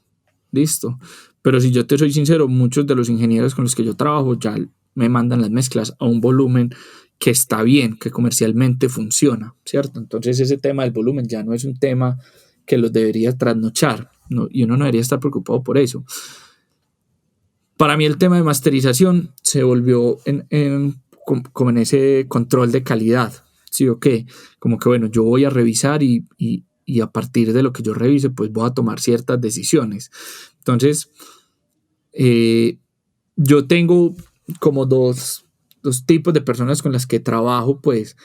listo, Pero si yo te soy sincero, muchos de los ingenieros con los que yo trabajo ya me mandan las mezclas a un volumen que está bien, que comercialmente funciona, ¿cierto? Entonces ese tema del volumen ya no es un tema que los debería trasnochar, ¿no? Y uno no debería estar preocupado por eso. Para mí el tema de masterización se volvió como en ese control de calidad, ¿sí o qué? Como que bueno, yo voy a revisar y a partir de lo que yo revise, pues voy a tomar ciertas decisiones. Entonces, yo tengo como dos tipos de personas con las que trabajo, pues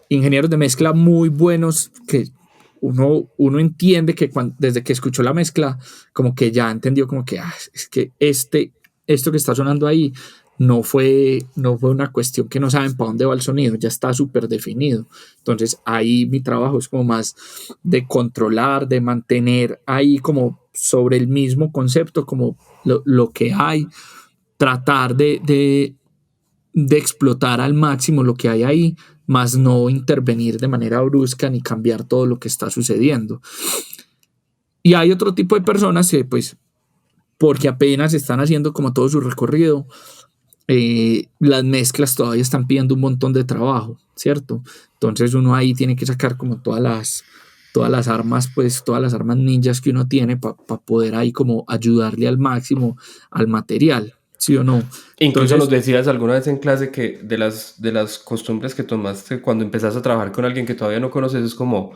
ingenieros de mezcla muy buenos que uno entiende que desde que escuchó la mezcla, como que ya entendió como que es que esto que está sonando ahí no fue una cuestión que no saben para dónde va el sonido, ya está súper definido. Entonces ahí mi trabajo es como más de controlar, de mantener ahí como sobre el mismo concepto, como lo que hay, tratar de explotar al máximo lo que hay ahí, más no intervenir de manera brusca ni cambiar todo lo que está sucediendo. Y hay otro tipo de personas que pues porque apenas están haciendo como todo su recorrido, las mezclas todavía están pidiendo un montón de trabajo, ¿cierto? Entonces uno ahí tiene que sacar como todas las armas, pues todas las armas ninjas que uno tiene para poder ahí como ayudarle al máximo al material, ¿sí o no? Incluso nos decías alguna vez en clase que de las costumbres que tomaste cuando empezaste a trabajar con alguien que todavía no conoces es como,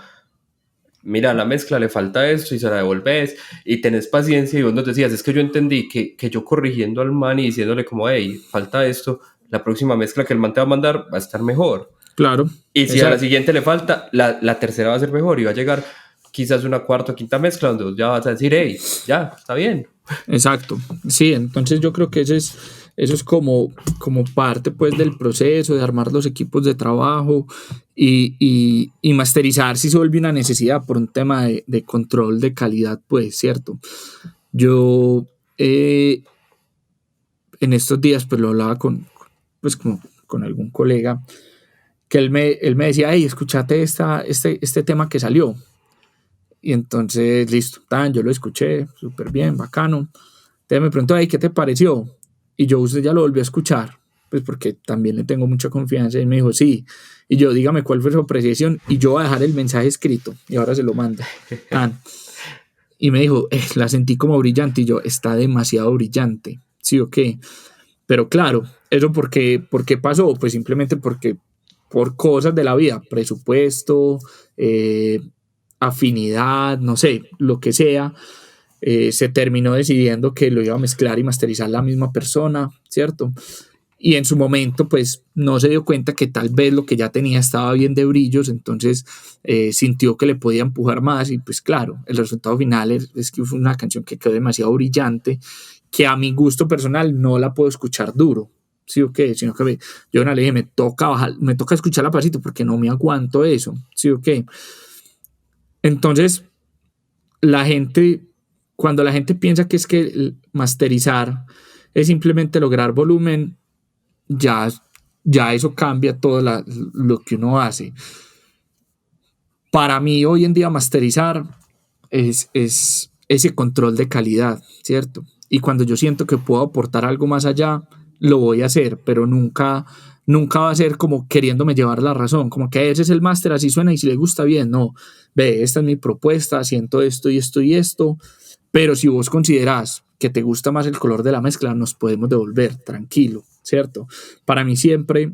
mira, a la mezcla le falta esto y se la devolves y tenés paciencia, y vos nos decías, es que yo entendí que yo corrigiendo al man y diciéndole como, hey, falta esto, la próxima mezcla que el man te va a mandar va a estar mejor. Claro. Y si a la siguiente le falta, la tercera va a ser mejor y va a llegar quizás una cuarta o quinta mezcla donde vos ya vas a decir, hey, ya, está bien. Exacto. Sí, entonces yo creo que eso es como parte pues del proceso de armar los equipos de trabajo y masterizar si se vuelve una necesidad por un tema de control de calidad, pues, ¿cierto? Yo en estos días pues lo hablaba con algún colega que él me decía, hey, escúchate este tema que salió. Y entonces, listo, yo lo escuché, súper bien, bacano. Entonces me preguntó, hey, ¿qué te pareció? Y yo, usted ya lo volvió a escuchar, pues porque también le tengo mucha confianza. Y me dijo, sí. Y yo, dígame cuál fue su apreciación. Y yo voy a dejar el mensaje escrito. Y ahora se lo mando. Y me dijo, la sentí como brillante. Y yo, está demasiado brillante. ¿Sí o qué? Pero claro, ¿eso por qué pasó? Pues simplemente porque por cosas de la vida, presupuesto, afinidad, no sé, lo que sea, se terminó decidiendo que lo iba a mezclar y masterizar la misma persona, ¿cierto? Y en su momento, pues, no se dio cuenta que tal vez lo que ya tenía estaba bien de brillos, entonces sintió que le podía empujar más y pues claro, el resultado final es que fue una canción que quedó demasiado brillante, que a mi gusto personal no la puedo escuchar duro, ¿sí o qué? Sino que yo le dije, me toca escucharla pasito porque no me aguanto eso, ¿sí o qué? Entonces, cuando la gente piensa que es que masterizar es simplemente lograr volumen, ya eso cambia todo lo que uno hace. Para mí hoy en día masterizar es ese control de calidad, ¿cierto? Y cuando yo siento que puedo aportar algo más allá, lo voy a hacer, pero nunca va a ser como queriéndome llevar la razón, como que ese es el máster, así suena y si le gusta bien, no, ve, esta es mi propuesta, siento esto y esto y esto, pero si vos considerás que te gusta más el color de la mezcla, nos podemos devolver, tranquilo, ¿cierto? Para mí siempre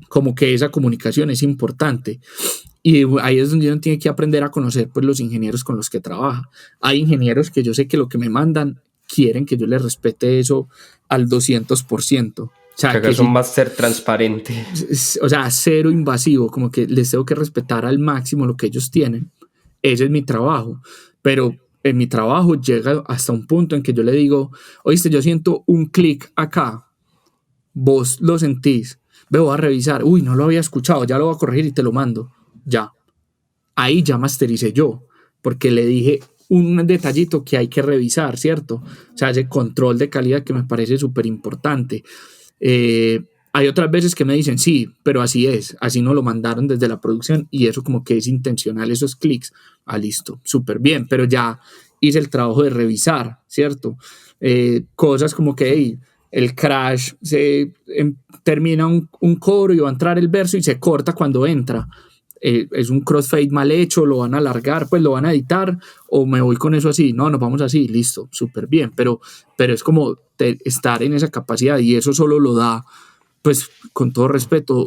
como que esa comunicación es importante. Y ahí es donde uno tiene que aprender a conocer pues, los ingenieros con los que trabaja. Hay ingenieros que yo sé que lo que me mandan quieren que yo les respete eso al 200%. O sea, que hagas un máster transparente. O sea, cero invasivo, como que les tengo que respetar al máximo lo que ellos tienen. Ese es mi trabajo. Pero en mi trabajo llega hasta un punto en que yo le digo, oíste, yo siento un clic acá, vos lo sentís, voy a revisar, uy, no lo había escuchado, ya lo voy a corregir y te lo mando. Ya. Ahí ya mastericé yo, porque le dije un detallito que hay que revisar, ¿cierto? O sea, ese control de calidad que me parece súper importante. Hay otras veces que me dicen, sí, pero así es, así nos lo mandaron desde la producción y eso como que es intencional, esos clics. Listo, súper bien, pero ya hice el trabajo de revisar, ¿cierto? Cosas como que hey, el crash termina un coro y va a entrar el verso y se corta cuando entra. Es un crossfade mal hecho, lo van a alargar, pues lo van a editar, o me voy con eso así, no, nos vamos así, listo, súper bien, pero es como estar en esa capacidad, y eso solo lo da, pues con todo respeto,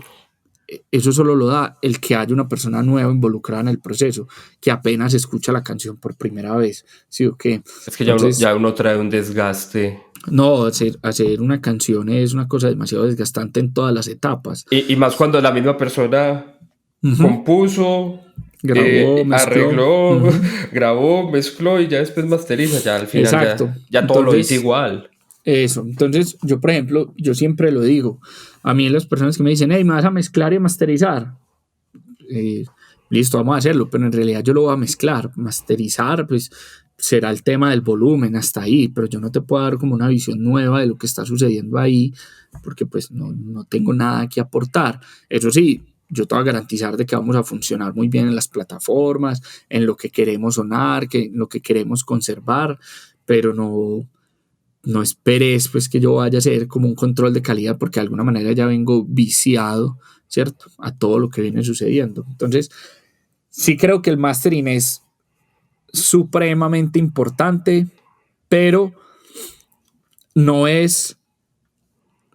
eso solo lo da el que haya una persona nueva involucrada en el proceso, que apenas escucha la canción por primera vez, ¿sí o qué? Es que Entonces, ya uno trae un desgaste. no, hacer una canción es una cosa demasiado desgastante en todas las etapas. Y más cuando la misma persona compuso, Grabó, mezcló. arregló, grabó, mezcló y ya después masteriza. Ya al final Exacto. ya todo lo dice igual. Eso. Entonces, yo, por ejemplo, yo siempre lo digo. A mí las personas que me dicen, hey, ¿me vas a mezclar y a masterizar? Listo, vamos a hacerlo, pero en realidad yo lo voy a mezclar. Masterizar, pues será el tema del volumen hasta ahí, pero yo no te puedo dar como una visión nueva de lo que está sucediendo ahí, porque pues no tengo nada que aportar. Eso sí, yo te voy a garantizar de que vamos a funcionar muy bien en las plataformas, en lo que queremos sonar, en lo que queremos conservar, pero no esperes pues que yo vaya a hacer como un control de calidad, porque de alguna manera ya vengo viciado, ¿cierto? A todo lo que viene sucediendo. Entonces, sí creo que el mastering es supremamente importante, pero no es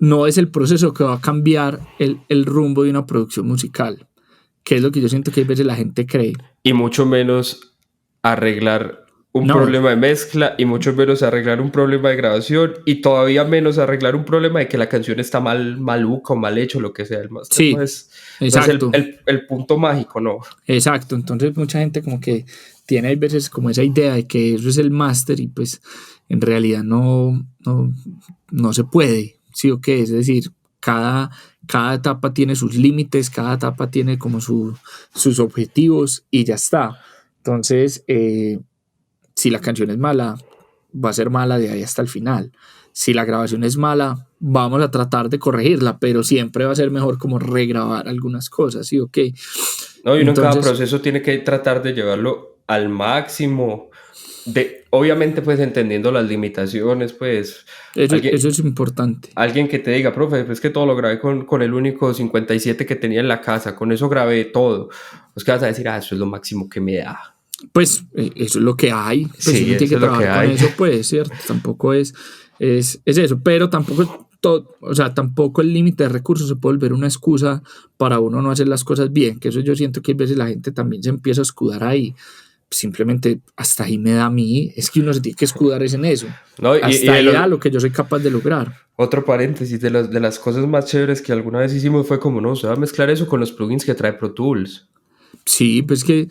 el proceso que va a cambiar el rumbo de una producción musical, que es lo que yo siento que a veces la gente cree. Y mucho menos arreglar un problema de mezcla, y mucho menos arreglar un problema de grabación, y todavía menos arreglar un problema de que la canción está maluca o mal hecho, lo que sea. El master sí, no es exacto. el punto mágico, ¿no? Exacto, entonces mucha gente como que tiene a veces como esa idea de que eso es el máster, y pues en realidad no se puede, ¿sí o qué? Es decir, cada etapa tiene sus límites, cada etapa tiene como sus objetivos y ya está. Entonces, si la canción es mala, va a ser mala de ahí hasta el final. Si la grabación es mala, vamos a tratar de corregirla, pero siempre va a ser mejor como regrabar algunas cosas, ¿sí o qué? No, y uno en cada proceso tiene que tratar de llevarlo al máximo. Obviamente, pues entendiendo las limitaciones, pues. Eso es importante. Alguien que te diga, profe, pues que todo lo grabé con el único 57 que tenía en la casa, con eso grabé todo. Pues que vas a decir, eso es lo máximo que me da. Pues eso es lo que hay. Pues sí, uno tiene que trabajar con eso, pues, ¿cierto? Tampoco es eso, pero tampoco tampoco el límite de recursos se puede volver una excusa para uno no hacer las cosas bien, que eso yo siento que a veces la gente también se empieza a escudar ahí. Simplemente hasta ahí me da a mí, es que uno se tiene que escudar en eso. No, hasta ahí da lo que yo soy capaz de lograr. Otro paréntesis, de las cosas más chéveres que alguna vez hicimos fue como, no, se va a mezclar eso con los plugins que trae Pro Tools. Sí, pues que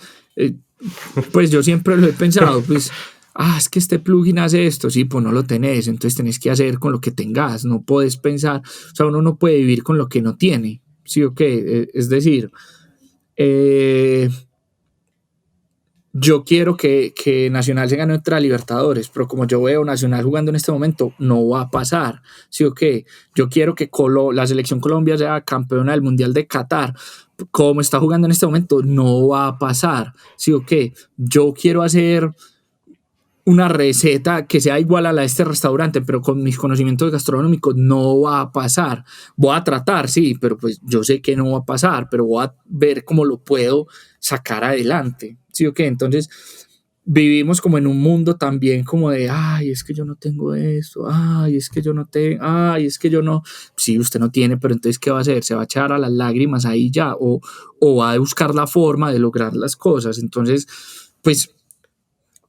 pues yo siempre lo he pensado, pues es que este plugin hace esto, sí, pues no lo tenés, entonces tenés que hacer con lo que tengas, no puedes pensar, o sea, uno no puede vivir con lo que no tiene, sí o qué, es decir, yo quiero que Nacional se gane otra Libertadores, pero como yo veo Nacional jugando en este momento, no va a pasar, ¿sí o qué? Yo quiero que la selección Colombia sea campeona del Mundial de Qatar, como está jugando en este momento, no va a pasar, ¿sí o qué? Yo quiero hacer una receta que sea igual a la de este restaurante, pero con mis conocimientos gastronómicos no va a pasar. Voy a tratar, sí, pero pues yo sé que no va a pasar, pero voy a ver cómo lo puedo sacar adelante, ¿sí o qué? Entonces vivimos como en un mundo también como de, es que yo no tengo esto, es que yo no tengo, es que yo no, sí, usted no tiene, pero entonces ¿qué va a hacer? ¿Se va a echar a las lágrimas ahí ya? ¿O va a buscar la forma de lograr las cosas? Entonces, pues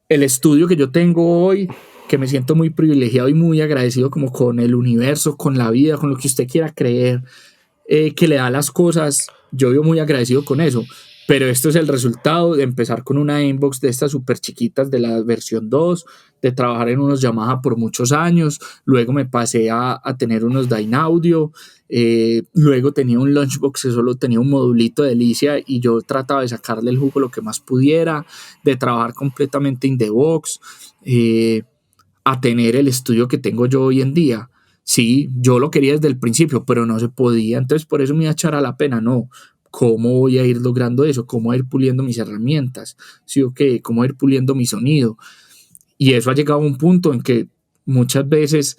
el estudio que yo tengo hoy, que me siento muy privilegiado y muy agradecido como con el universo, con la vida, con lo que usted quiera creer, que le da las cosas, yo vivo muy agradecido con eso, pero esto es el resultado de empezar con una inbox de estas súper chiquitas de la versión 2, de trabajar en unos Yamaha por muchos años, luego me pasé a tener unos Dynaudio, luego tenía un Lunchbox que solo tenía un modulito de Delicia y yo trataba de sacarle el jugo lo que más pudiera, de trabajar completamente in the box, a tener el estudio que tengo yo hoy en día. Sí, yo lo quería desde el principio, pero no se podía, entonces por eso me iba a echar a la pena, no. ¿Cómo voy a ir logrando eso? ¿Cómo voy a ir puliendo mis herramientas? ¿Sí o qué? ¿Cómo voy a ir puliendo mi sonido? Y eso ha llegado a un punto en que muchas veces,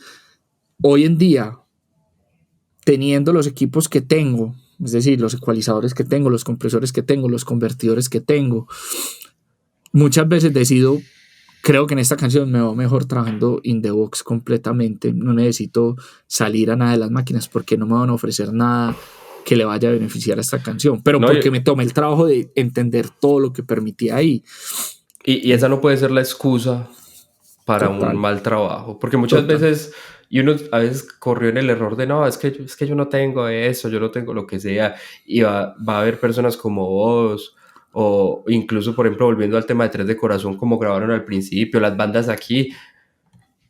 hoy en día, teniendo los equipos que tengo, es decir, los ecualizadores que tengo, los compresores que tengo, los convertidores que tengo, muchas veces decido, creo que en esta canción me va mejor trabajando in the box completamente, no necesito salir a nada de las máquinas porque no me van a ofrecer nada que le vaya a beneficiar a esta canción, pero No, porque me tomé el trabajo de entender todo lo que permitía ahí. y esa no puede ser la excusa para un Total, mal trabajo, porque muchas total. veces, y uno a veces corrió en el error de, no, es que yo no tengo eso, yo no tengo lo que sea, y va a haber personas como vos, o incluso, por ejemplo, volviendo al tema de Tres de Corazón, como grabaron al principio, las bandas aquí,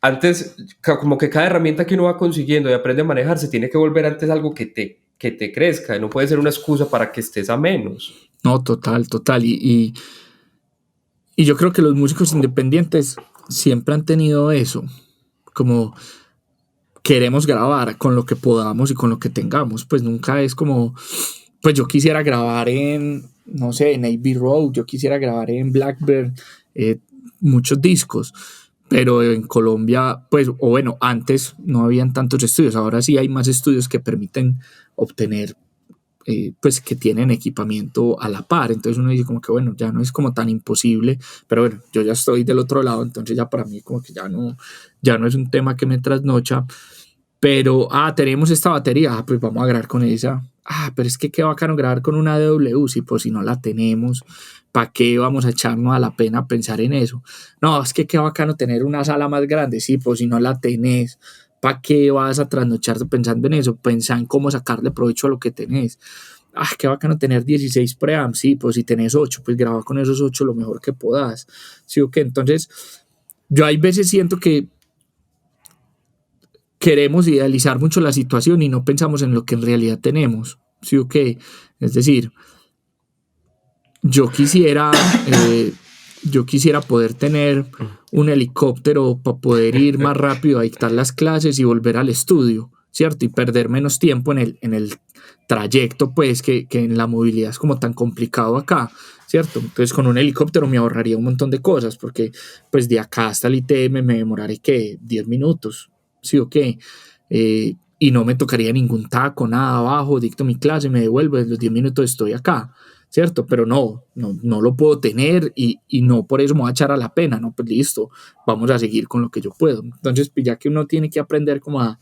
antes, como que cada herramienta que uno va consiguiendo y aprende a manejar, se tiene que volver antes algo que te crezca, no puede ser una excusa para que estés a menos. No, total, total. Y yo creo que los músicos independientes siempre han tenido eso, como queremos grabar con lo que podamos y con lo que tengamos, pues nunca es como, pues yo quisiera grabar en, no sé, en Abbey Road, yo quisiera grabar en Blackbird, eh, muchos discos, pero en Colombia, pues, o bueno, antes no habían tantos estudios, ahora sí hay más estudios que permiten obtener, pues que tienen equipamiento a la par, entonces uno dice como que bueno, ya no es como tan imposible, pero bueno, yo ya estoy del otro lado, entonces ya para mí como que ya no es un tema que me trasnocha, pero tenemos esta batería, pues vamos a grabar con esa, pero es que qué bacano grabar con una DW, sí, pues si no la tenemos, ¿para qué vamos a echarnos a la pena pensar en eso? No, es que qué bacano tener una sala más grande, sí, pues si no la tenés, ¿para qué vas a trasnocharte pensando en eso? Pensá en cómo sacarle provecho a lo que tenés. Qué bacano tener 16 preamps, sí, pues si tenés 8, pues graba con esos 8 lo mejor que puedas, sí o qué. Entonces, yo hay veces siento que queremos idealizar mucho la situación y no pensamos en lo que en realidad tenemos, sí o qué. Es decir, yo quisiera, yo quisiera poder tener un helicóptero para poder ir más rápido a dictar las clases y volver al estudio, ¿cierto? Y perder menos tiempo en el trayecto, pues, que en la movilidad es como tan complicado acá, ¿cierto? Entonces con un helicóptero me ahorraría un montón de cosas, porque pues de acá hasta el ITM me demoraré, ¿qué? 10 minutos, ¿sí o qué? Y no me tocaría ningún taco, nada abajo, dicto mi clase, me devuelvo, en los 10 minutos estoy acá, ¿cierto? Pero no lo puedo tener y no por eso me voy a echar a la pena, ¿no? Pues listo, vamos a seguir con lo que yo puedo. Entonces, pues ya que uno tiene que aprender como a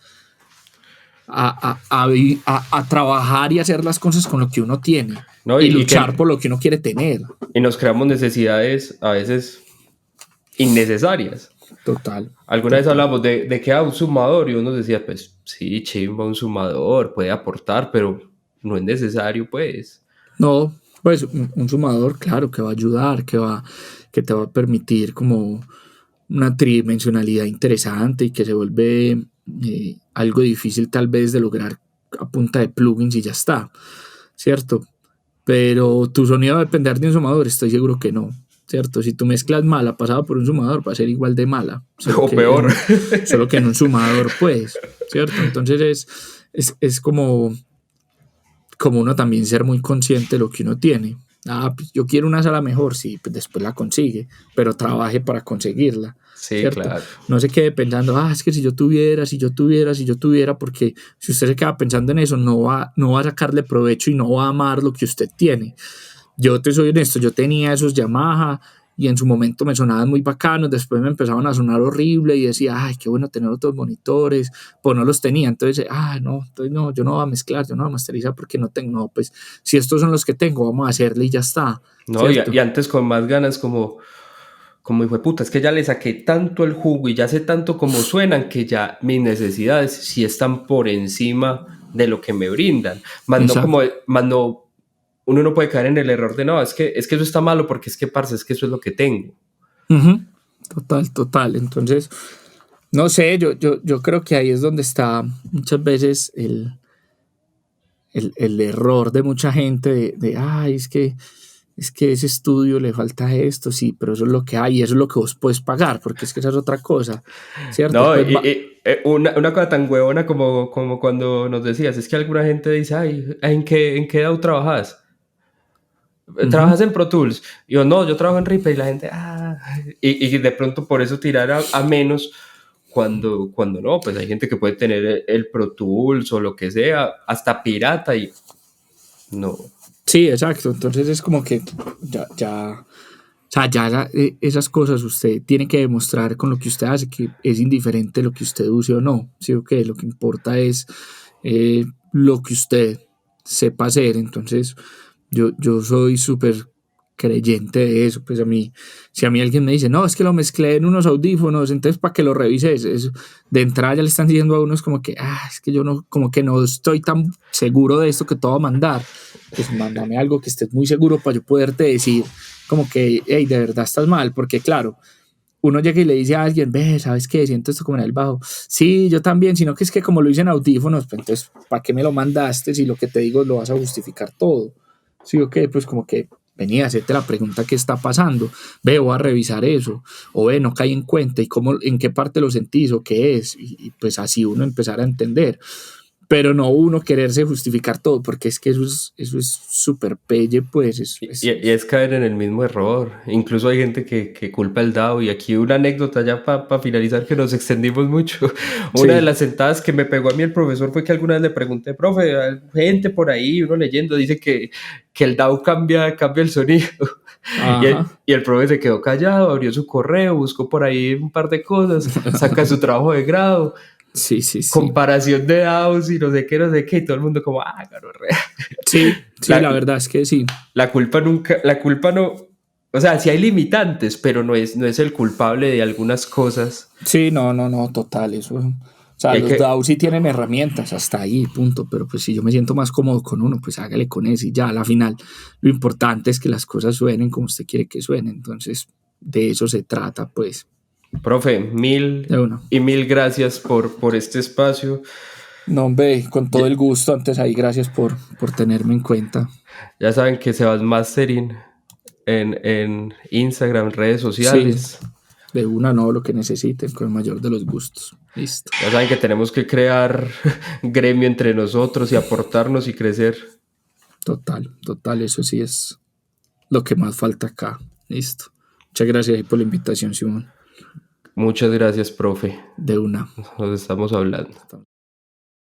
trabajar y hacer las cosas con lo que uno tiene ¿No? y luchar por lo que uno quiere tener. Y nos creamos necesidades a veces innecesarias. Total, Alguna vez total. hablamos de que un sumador y uno decía, pues sí, chimba, un sumador puede aportar, pero no es necesario, pues. No, pues un sumador, claro, que va a ayudar, que te va a permitir como una tridimensionalidad interesante y que se vuelve algo difícil tal vez de lograr a punta de plugins y ya está, ¿cierto? Pero tu sonido va a depender de un sumador, estoy seguro que no, ¿cierto? Si tu mezcla es mala pasada por un sumador va a ser igual de mala, O peor. solo que en un sumador pues, ¿cierto? Entonces es como uno también ser muy consciente de lo que uno tiene. Pues yo quiero una sala mejor, sí, pues después la consigue, pero trabaje para conseguirla, Sí, ¿cierto? claro. No se quede pensando, es que si yo tuviera, si yo tuviera, si yo tuviera, porque si usted se queda pensando en eso, no va a sacarle provecho y no va a amar lo que usted tiene. Yo te soy honesto, yo tenía esos Yamaha y en su momento me sonaban muy bacanos, después me empezaban a sonar horrible y decía, qué bueno tener otros monitores, pues no los tenía, entonces, entonces no, yo no voy a mezclar, yo no voy a masterizar porque no tengo, no, pues si estos son los que tengo, vamos a hacerle y ya está, No, ¿cierto? y antes con más ganas como hijo de puta, es que ya le saqué tanto el jugo y ya sé tanto cómo suenan que ya mis necesidades sí están por encima de lo que me brindan. Exacto. Más no, uno no puede caer en el error de no, es que eso está malo porque es que, parce, es que eso es lo que tengo. Uh-huh. Total, total. Entonces, no sé, yo creo que ahí es donde está muchas veces el error de mucha gente es que ese estudio le falta esto, sí, pero eso es lo que hay, eso es lo que vos puedes pagar, porque es que esa es otra cosa, ¿cierto? No, Pues una cosa tan huevona como cuando nos decías, es que alguna gente dice, ay, en qué edad trabajas? ¿trabajas en Pro Tools? Y yo, no, yo trabajo en Reaper, y la gente, y de pronto por eso tirar a menos, cuando no, pues hay gente que puede tener el Pro Tools o lo que sea, hasta pirata, y no. Sí, exacto. Entonces es como que o sea, esas cosas usted tiene que demostrar con lo que usted hace que es indiferente lo que usted use o no. Sí, ok, lo que importa es lo que usted sepa hacer. Entonces, yo soy súper creyente de eso. Pues si a mí alguien me dice, no, es que lo mezclé en unos audífonos, entonces para que lo revises, eso, de entrada ya le están diciendo a uno, es como que, es que yo no, como que no estoy tan seguro de esto que te voy a mandar. Pues mándame algo que estés muy seguro para yo poderte decir como que, hey, de verdad estás mal, porque claro, uno llega y le dice a alguien, ve, ¿sabes qué? Siento esto como en el bajo. Sí, yo también, sino que es que como lo hice en audífonos, pues entonces, ¿para qué me lo mandaste si lo que te digo lo vas a justificar todo? Sí, ok, pues como que venía a hacerte la pregunta qué está pasando, ve, voy a revisar eso, o ve, no caí en cuenta, y cómo, en qué parte lo sentís, o qué es, y pues así uno empezar a entender, pero no uno quererse justificar todo, porque es que eso es súper pelle, pues. Y es caer en el mismo error. Incluso hay gente que culpa el DAO. Y aquí una anécdota ya para finalizar, que nos extendimos mucho. Una de Sí. las sentadas que me pegó a mí el profesor fue que alguna vez le pregunté, profe, hay gente por ahí, uno leyendo, dice que el DAO cambia el sonido. Ajá. Y el profe se quedó callado, abrió su correo, buscó por ahí un par de cosas, saca su trabajo de grado, Sí, sí, sí. comparación de DAOs y no sé qué, y todo el mundo como, gonorrea. Sí, sí, La, la verdad es que sí. la culpa no, o sea, sí hay limitantes, pero no es el culpable de algunas cosas. Sí, no, no, no, total, eso. O Y sea, hay los que, DAO sí tienen herramientas, hasta ahí, punto. Pero pues si yo me siento más cómodo con uno, pues hágale con eso y ya, a la final, lo importante es que las cosas suenen como usted quiere que suenen. Entonces, de eso se trata, pues, profe, mil de uno. y mil gracias por este espacio. No, hombre, con todo Ya, el gusto, antes ahí, gracias por tenerme en cuenta. ya saben que se va mastering en Instagram, redes Sí, sociales. de una no, lo que necesiten, con el mayor de los gustos. Listo. Ya saben que tenemos que crear gremio entre nosotros y aportarnos y crecer. Total, total, eso sí es lo que más falta acá. Listo. Muchas gracias ahí por la invitación, Simón. Muchas gracias, profe. De una. Nos estamos hablando.